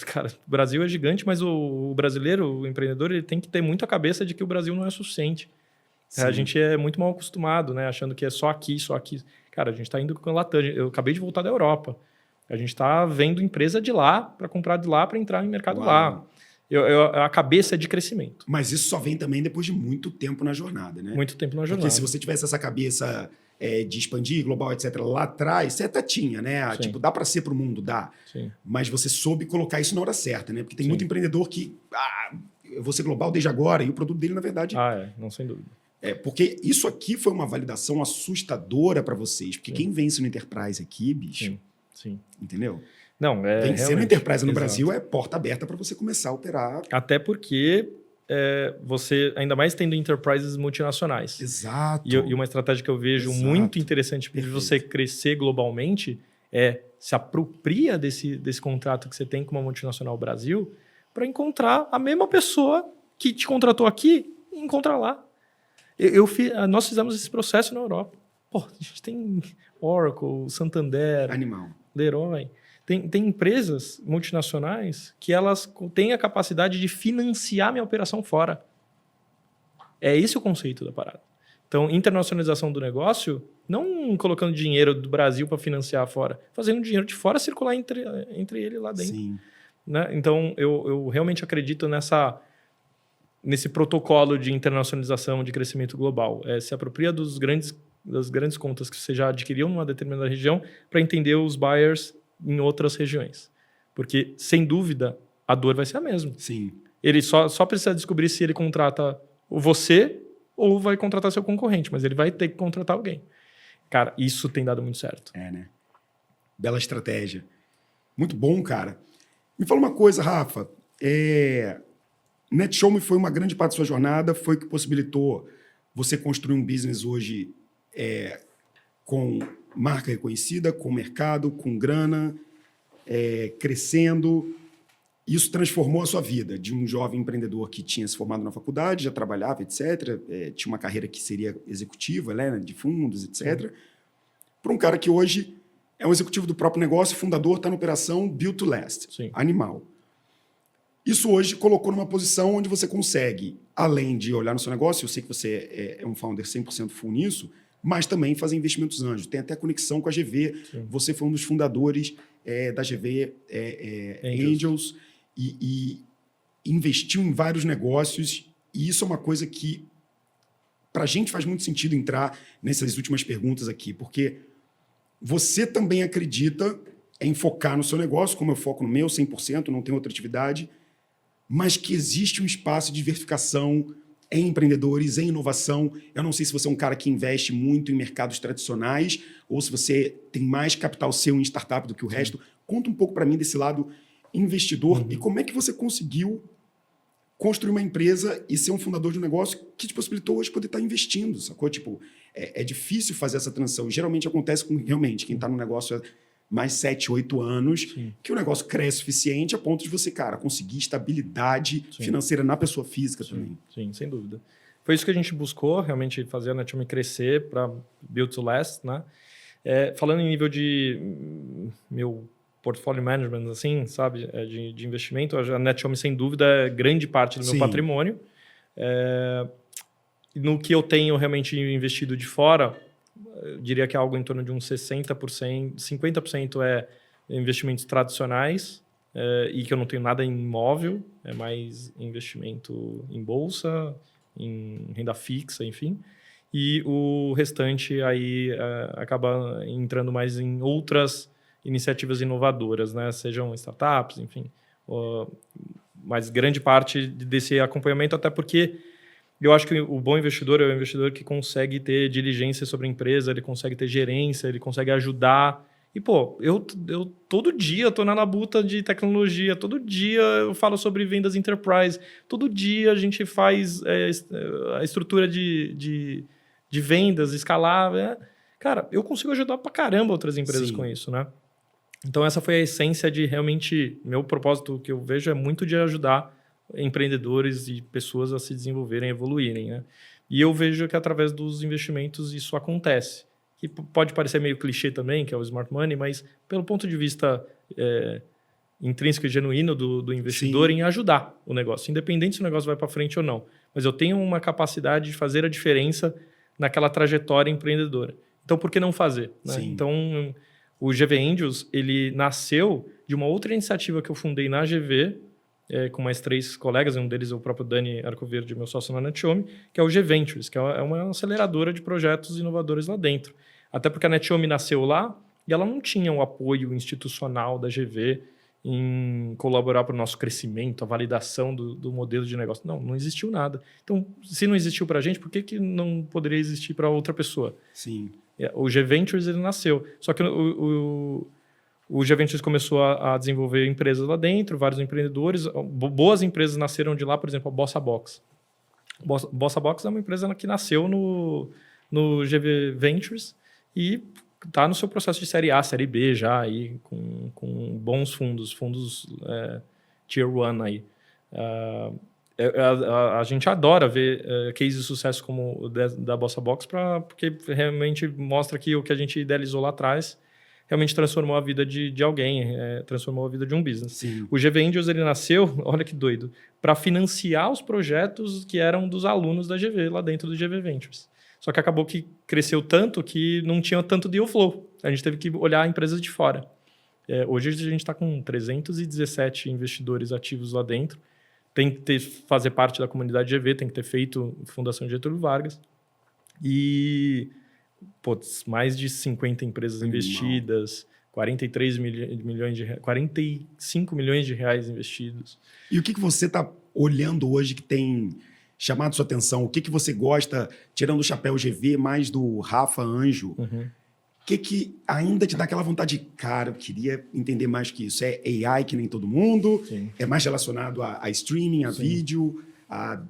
Cara, o Brasil é gigante, mas o brasileiro, o empreendedor, ele tem que ter muito a cabeça de que o Brasil não é suficiente. A gente é muito mal acostumado, né? Achando que é só aqui, só aqui. Cara, a gente está indo com a Latam. Eu acabei de voltar da Europa. A gente está vendo empresa de lá para comprar de lá para entrar em mercado lá. A cabeça é de crescimento. Mas isso só vem também depois de muito tempo na jornada, né? Muito tempo na jornada. Porque se você tivesse essa cabeça de expandir, global, etc., lá atrás, você até tinha, né? Sim. Tipo, dá para ser para o mundo, dá. Sim. Mas você soube colocar isso na hora certa, né? Porque tem Sim. muito empreendedor que... eu vou ser global desde agora. E o produto dele, na verdade... Não, sem dúvida. Porque isso aqui foi uma validação assustadora para vocês. Porque quem vence no Enterprise aqui, bicho... Sim. Entendeu? Não, vencer no Enterprise no exato. Brasil é porta aberta para você começar a operar. Até porque você, ainda mais tendo enterprises multinacionais. Exato. E uma estratégia que eu vejo muito interessante para você crescer globalmente é se apropria desse contrato que você tem com uma multinacional Brasil para encontrar a mesma pessoa que te contratou aqui e encontrar lá. Nós fizemos esse processo na Europa. Pô, a gente tem Oracle, Santander, Animal. Leroy. Tem empresas multinacionais que elas têm a capacidade de financiar minha operação fora. É esse o conceito da parada. Então, internacionalização do negócio, não colocando dinheiro do Brasil para financiar fora, fazendo dinheiro de fora circular entre ele lá dentro. Sim. Né? Então, eu realmente acredito nesse protocolo de internacionalização, de crescimento global. Se apropria das grandes contas que você já adquiriu numa determinada região para entender os buyers em outras regiões. Porque, sem dúvida, a dor vai ser a mesma. Sim. Ele só precisa descobrir se ele contrata você ou vai contratar seu concorrente, mas ele vai ter que contratar alguém. Cara, isso tem dado muito certo. Né? Bela estratégia. Muito bom, cara. Me fala uma coisa, Rafa. NetShowMe foi uma grande parte da sua jornada, foi o que possibilitou você construir um business hoje com marca reconhecida, com mercado, com grana, crescendo. Isso transformou a sua vida de um jovem empreendedor que tinha se formado na faculdade, já trabalhava, etc. Tinha uma carreira que seria executiva, né, de fundos, etc. Para um cara que hoje é um executivo do próprio negócio, fundador, está na operação Build to Last, Sim. Animal. Isso hoje colocou numa posição onde você consegue, além de olhar no seu negócio, eu sei que você é um founder 100% full nisso, mas também fazer investimentos anjos. Tem até conexão com a GV. Sim. Você foi um dos fundadores da GV Angels e investiu em vários negócios. E isso é uma coisa que, para a gente, faz muito sentido entrar nessas últimas perguntas aqui, porque você também acredita em focar no seu negócio, como eu foco no meu 100%, não tenho outra atividade, mas que existe um espaço de diversificação em empreendedores, em inovação. Eu não sei se você é um cara que investe muito em mercados tradicionais ou se você tem mais capital seu em startup do que o resto. Conta um pouco para mim desse lado investidor e como é que você conseguiu construir uma empresa e ser um fundador de um negócio que te possibilitou hoje poder estar investindo, sacou? Tipo, é difícil fazer essa transição. Geralmente acontece com realmente quem está no negócio há mais 7, 8 anos, que o negócio cresce o suficiente a ponto de você, cara, conseguir estabilidade financeira na pessoa física também. Sim, sem dúvida. Foi isso que a gente buscou, realmente fazer a NetShowMe crescer para Build to Last, né? Falando em nível de meu portfólio management, assim, sabe, de investimento, a NetShowMe, sem dúvida, é grande parte do meu patrimônio. No que eu tenho realmente investido de fora, eu diria que é algo em torno de uns 60%, 50% é investimentos tradicionais e que eu não tenho nada em imóvel, é mais investimento em bolsa, em renda fixa, enfim. E o restante aí acaba entrando mais em outras iniciativas inovadoras, né? Sejam startups, enfim. Mas grande parte desse acompanhamento, até porque eu acho que o bom investidor é o investidor que consegue ter diligência sobre a empresa, ele consegue ter gerência, ele consegue ajudar. E, pô, eu todo dia estou na labuta de tecnologia, todo dia eu falo sobre vendas enterprise, todo dia a gente faz a estrutura de vendas, escalar. Cara, eu consigo ajudar pra caramba outras empresas com isso, né? Então, essa foi a essência de realmente... Meu propósito que eu vejo é muito de ajudar empreendedores e pessoas a se desenvolverem, a evoluírem, né? E eu vejo que através dos investimentos isso acontece. Que pode parecer meio clichê também, que é o smart money, mas pelo ponto de vista intrínseco e genuíno do investidor em ajudar o negócio, independente se o negócio vai para frente ou não. mas eu tenho uma capacidade de fazer a diferença naquela trajetória empreendedora. Então, por que não fazer? Né? Sim. Então, o GV Angels, ele nasceu de uma outra iniciativa que eu fundei na GV, com mais 3 colegas, um deles é o próprio Dani Arcoverde, meu sócio na Netome, que é o G-Ventures, que é uma aceleradora de projetos inovadores lá dentro. Até porque a Netome nasceu lá e ela não tinha o apoio institucional da GV em colaborar para o nosso crescimento, a validação do modelo de negócio. Não existiu nada. Então, se não existiu para a gente, por que não poderia existir para outra pessoa? Sim. O G-Ventures ele nasceu. Só que o G-Ventures começou a desenvolver empresas lá dentro, vários empreendedores. Boas empresas nasceram de lá, por exemplo, a Bossa Box. Bossa Box é uma empresa que nasceu no G-Ventures e está no seu processo de série A, série B já, aí, com bons fundos Tier 1 aí. A gente adora ver cases de sucesso como o da Bossa Box, porque realmente mostra que o que a gente idealizou lá atrás realmente transformou a vida de alguém, transformou a vida de um business. Sim. O GV Angels, ele nasceu, olha que doido, para financiar os projetos que eram dos alunos da GV, lá dentro do GV Ventures. Só que acabou que cresceu tanto que não tinha tanto deal flow. A gente teve que olhar empresas de fora. Hoje a gente está com 317 investidores ativos lá dentro. Tem que fazer parte da comunidade GV, tem que ter feito Fundação Getúlio Vargas. E mais de 50 empresas investidas, 45 milhões de reais investidos. E o que você está olhando hoje que tem chamado sua atenção? O que você gosta, tirando o chapéu GV, mais do Rafa Anjo? Uhum. O que ainda te dá aquela vontade de, cara, eu queria entender mais que isso? É AI que nem todo mundo? Sim. É mais relacionado a streaming, a vídeo, a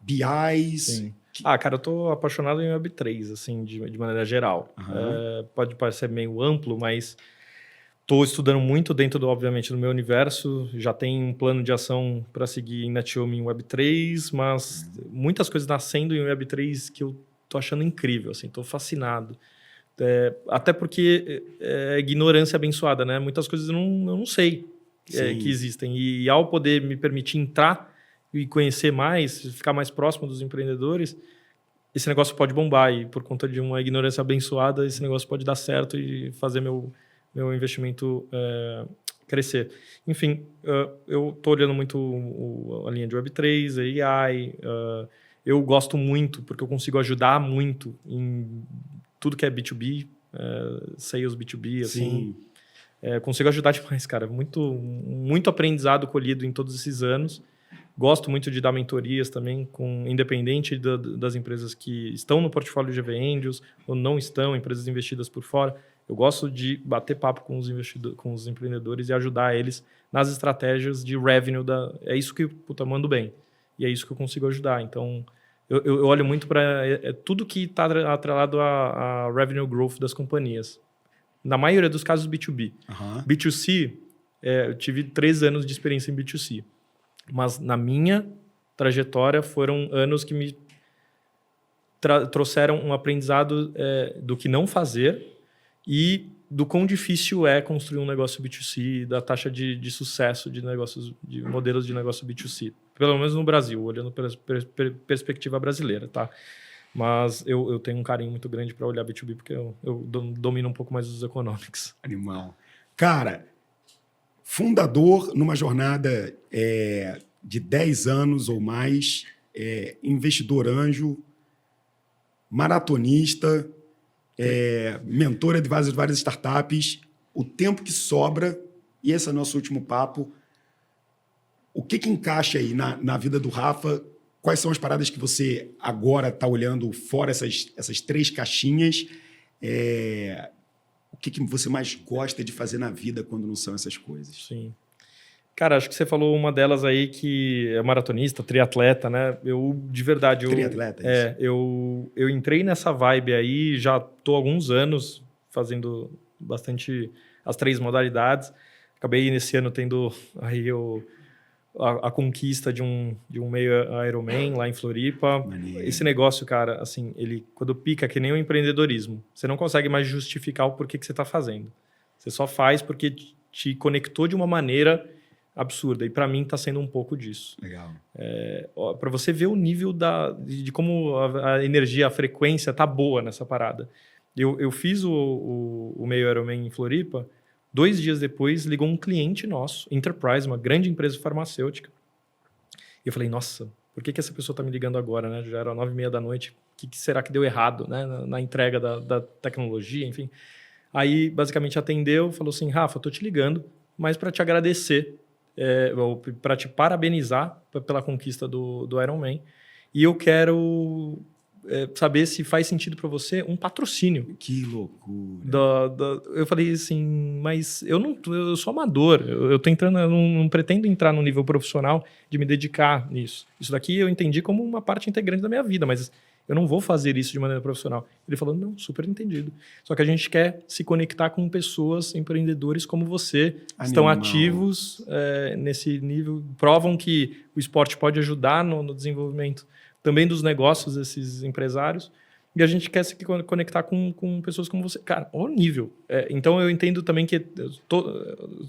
BIs? Sim. Cara, eu tô apaixonado em Web3, assim, de maneira geral. Uhum. Pode parecer meio amplo, mas estou estudando muito dentro, obviamente, do meu universo. Já tem um plano de ação para seguir em Netome em Web3, mas muitas coisas nascendo em Web3 que eu tô achando incrível, assim, tô fascinado. Até porque é ignorância abençoada, né? Muitas coisas eu não sei que existem. E ao poder me permitir entrar e conhecer mais, ficar mais próximo dos empreendedores, esse negócio pode bombar. E por conta de uma ignorância abençoada, esse negócio pode dar certo e fazer meu investimento crescer. Enfim, eu estou olhando muito a linha de Web3, AI. Eu gosto muito, porque eu consigo ajudar muito em tudo que é B2B, sales B2B, assim. Consigo ajudar demais, cara. Muito aprendizado colhido em todos esses anos. Gosto muito de dar mentorias também, independente das empresas que estão no portfólio de GV Angels ou não estão, empresas investidas por fora. Eu gosto de bater papo com os empreendedores e ajudar eles nas estratégias de revenue. É isso que eu mando bem. E é isso que eu consigo ajudar. Então, eu olho muito para tudo que está atrelado a revenue growth das companhias. Na maioria dos casos, B2B. Uhum. B2C, eu tive 3 anos de experiência em B2C. Mas na minha trajetória foram anos que me trouxeram um aprendizado do que não fazer e do quão difícil é construir um negócio B2C, da taxa de sucesso de negócios, de modelos de negócio B2C. Pelo menos no Brasil, olhando pela perspectiva brasileira, tá? Mas eu tenho um carinho muito grande para olhar B2B, porque eu domino um pouco mais os economics. Animal. Cara, fundador numa jornada de 10 anos ou mais, investidor anjo, maratonista, mentora de várias startups, o tempo que sobra, e esse é o nosso último papo, o que encaixa aí na vida do Rafa? Quais são as paradas que você agora está olhando fora essas 3 caixinhas? O que você mais gosta de fazer na vida quando não são essas coisas? Sim. Cara, acho que você falou uma delas aí que é maratonista, triatleta, né? De verdade... Triatleta, isso. Eu entrei nessa vibe aí, já estou há alguns anos fazendo bastante as 3 modalidades. Acabei nesse ano tendo aí a conquista de um meio Ironman lá em Floripa. Maneiro. Esse negócio, cara, assim, quando pica, que nem o empreendedorismo, você não consegue mais justificar o porquê que você está fazendo. Você só faz porque te conectou de uma maneira absurda. E para mim está sendo um pouco disso. Legal. Para você ver o nível de como a energia, a frequência tá boa nessa parada. Eu fiz o meio Ironman em Floripa, 2 dias depois ligou um cliente nosso, Enterprise, uma grande empresa farmacêutica. E eu falei, nossa, por que essa pessoa está me ligando agora? Né? Já era 9h30 da noite, o que será que deu errado, né? na entrega da tecnologia, enfim. Aí, basicamente, atendeu, falou assim, Rafa, estou te ligando, mas para te agradecer, para te parabenizar pela conquista do Ironman. E eu quero saber se faz sentido para você um patrocínio. Que loucura. Eu falei assim, mas eu sou amador, eu não pretendo entrar no nível profissional de me dedicar nisso. Isso daqui eu entendi como uma parte integrante da minha vida, mas eu não vou fazer isso de maneira profissional. Ele falou, não, super entendido. Só que a gente quer se conectar com pessoas, empreendedores como você, que estão ativos nesse nível, provam que o esporte pode ajudar no desenvolvimento também dos negócios desses empresários, e a gente quer se conectar com pessoas como você. Cara, olha o nível. Então eu entendo também que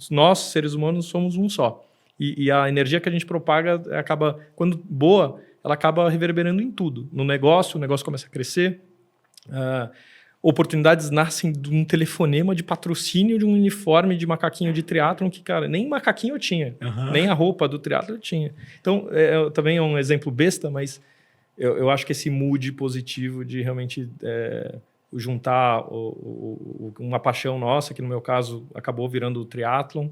nós, seres humanos, somos um só. E a energia que a gente propaga acaba, quando boa, ela acaba reverberando em tudo. No negócio, o negócio começa a crescer, oportunidades nascem de um telefonema de patrocínio de um uniforme de macaquinho de triatlon que, cara, nem macaquinho eu tinha, nem a roupa do triatlon eu tinha. Então, também é um exemplo besta, mas eu acho que esse mood positivo de realmente juntar uma paixão nossa, que no meu caso acabou virando o triatlon,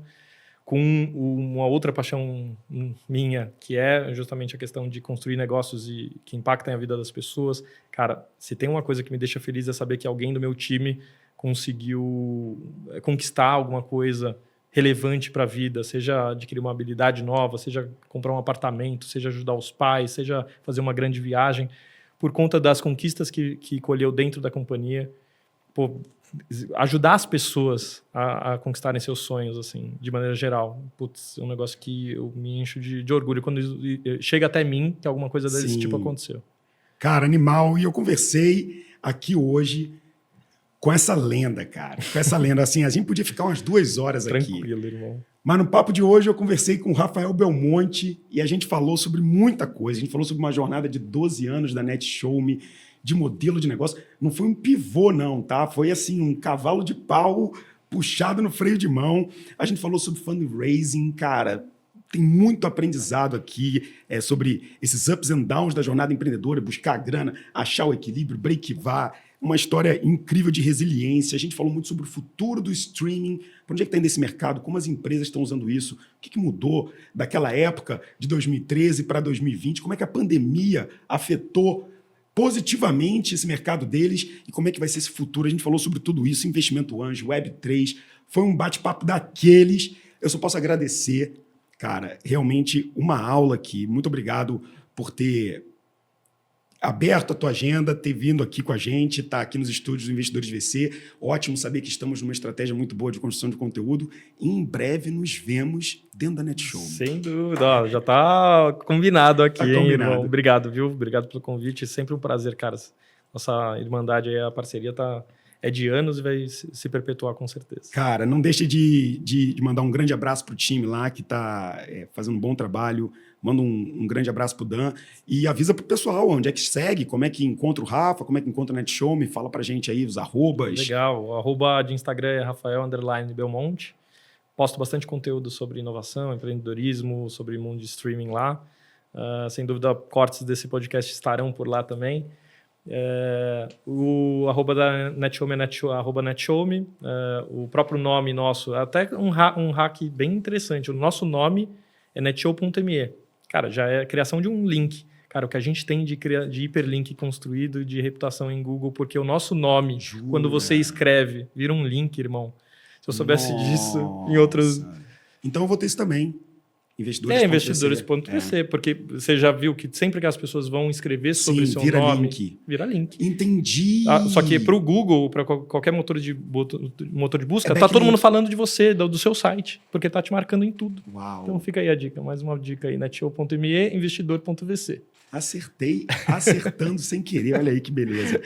com uma outra paixão minha, que é justamente a questão de construir negócios que impactem a vida das pessoas. Cara, se tem uma coisa que me deixa feliz é saber que alguém do meu time conseguiu conquistar alguma coisa relevante para a vida, seja adquirir uma habilidade nova, seja comprar um apartamento, seja ajudar os pais, seja fazer uma grande viagem, por conta das conquistas que colheu dentro da companhia. Pô, ajudar as pessoas a conquistarem seus sonhos, assim, de maneira geral. Putz, é um negócio que eu me encho de orgulho quando chega até mim que alguma coisa desse tipo aconteceu. Cara, animal. E eu conversei aqui hoje com essa lenda, cara. Com essa lenda. Assim, a gente podia ficar umas 2 horas aqui. Tranquilo, irmão. Mas no papo de hoje eu conversei com o Rafael Belmonte e a gente falou sobre muita coisa. A gente falou sobre uma jornada de 12 anos da NetShowMe, de modelo de negócio. Não foi um pivô, não, tá? Foi assim, um cavalo de pau puxado no freio de mão. A gente falou sobre fundraising, cara. Tem muito aprendizado aqui sobre esses ups and downs da jornada empreendedora, buscar a grana, achar o equilíbrio, breakivar. Uma história incrível de resiliência. A gente falou muito sobre o futuro do streaming, para onde é que está indo esse mercado, como as empresas estão usando isso, o que mudou daquela época de 2013 para 2020, como é que a pandemia afetou positivamente esse mercado deles e como é que vai ser esse futuro. A gente falou sobre tudo isso, investimento anjo, Web3. Foi um bate-papo daqueles. Eu só posso agradecer, cara, realmente uma aula aqui. Muito obrigado por ter aberto a tua agenda, ter vindo aqui com a gente, estar aqui nos estúdios do Investidores VC. Ótimo saber que estamos numa estratégia muito boa de construção de conteúdo. E em breve nos vemos dentro da NetShowMe. Sem dúvida. Ó, já está combinado aqui, tá combinado. Hein, irmão? Obrigado, viu? Obrigado pelo convite. Sempre um prazer, cara. Nossa irmandade aí, a parceria é de anos e vai se perpetuar com certeza. Cara, não deixe de mandar um grande abraço para o time lá que está fazendo um bom trabalho. Manda um grande abraço pro Dan e avisa pro pessoal onde é que segue, como é que encontra o Rafa, como é que encontra o NetShowMe, fala pra gente aí os arrobas. Legal, o arroba de Instagram é Rafael_Belmonte. Posto bastante conteúdo sobre inovação, empreendedorismo, sobre mundo de streaming lá. Sem dúvida, cortes desse podcast estarão por lá também. O arroba da NetShowMe é arroba NetShowMe. O próprio nome nosso, até um hack bem interessante. O nosso nome é netshow.me. Cara, já é a criação de um link. Cara, o que a gente tem de hiperlink construído, de reputação em Google, porque o nosso nome, quando você escreve, vira um link, irmão. Se eu soubesse disso em outros... Então eu vou ter isso também. Investidores.vc, porque você já viu que sempre que as pessoas vão escrever sobre o seu nome, vira link. Entendi. Só que para o Google, para qualquer motor de busca, tá todo mundo falando de você, do seu site, porque tá te marcando em tudo. Uau. Então fica aí a dica, mais uma dica aí, netshow.me, investidor.vc. Acertando sem querer, olha aí que beleza.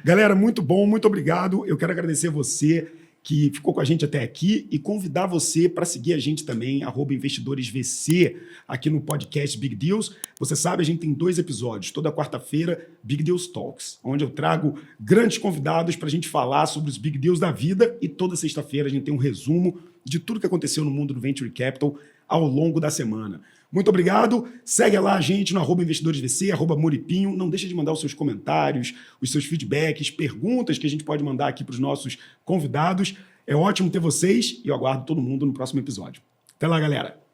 Galera, muito bom, muito obrigado. Eu quero agradecer você que ficou com a gente até aqui e convidar você para seguir a gente também, @investidoresvc, aqui no podcast Big Deals. Você sabe, a gente tem 2 episódios, toda quarta-feira, Big Deals Talks, onde eu trago grandes convidados para a gente falar sobre os Big Deals da vida, e toda sexta-feira a gente tem um resumo de tudo que aconteceu no mundo do Venture Capital ao longo da semana. Muito obrigado. Segue lá a gente no @investidoresvc, @muripinho. Não deixa de mandar os seus comentários, os seus feedbacks, perguntas que a gente pode mandar aqui para os nossos convidados. É ótimo ter vocês e eu aguardo todo mundo no próximo episódio. Até lá, galera.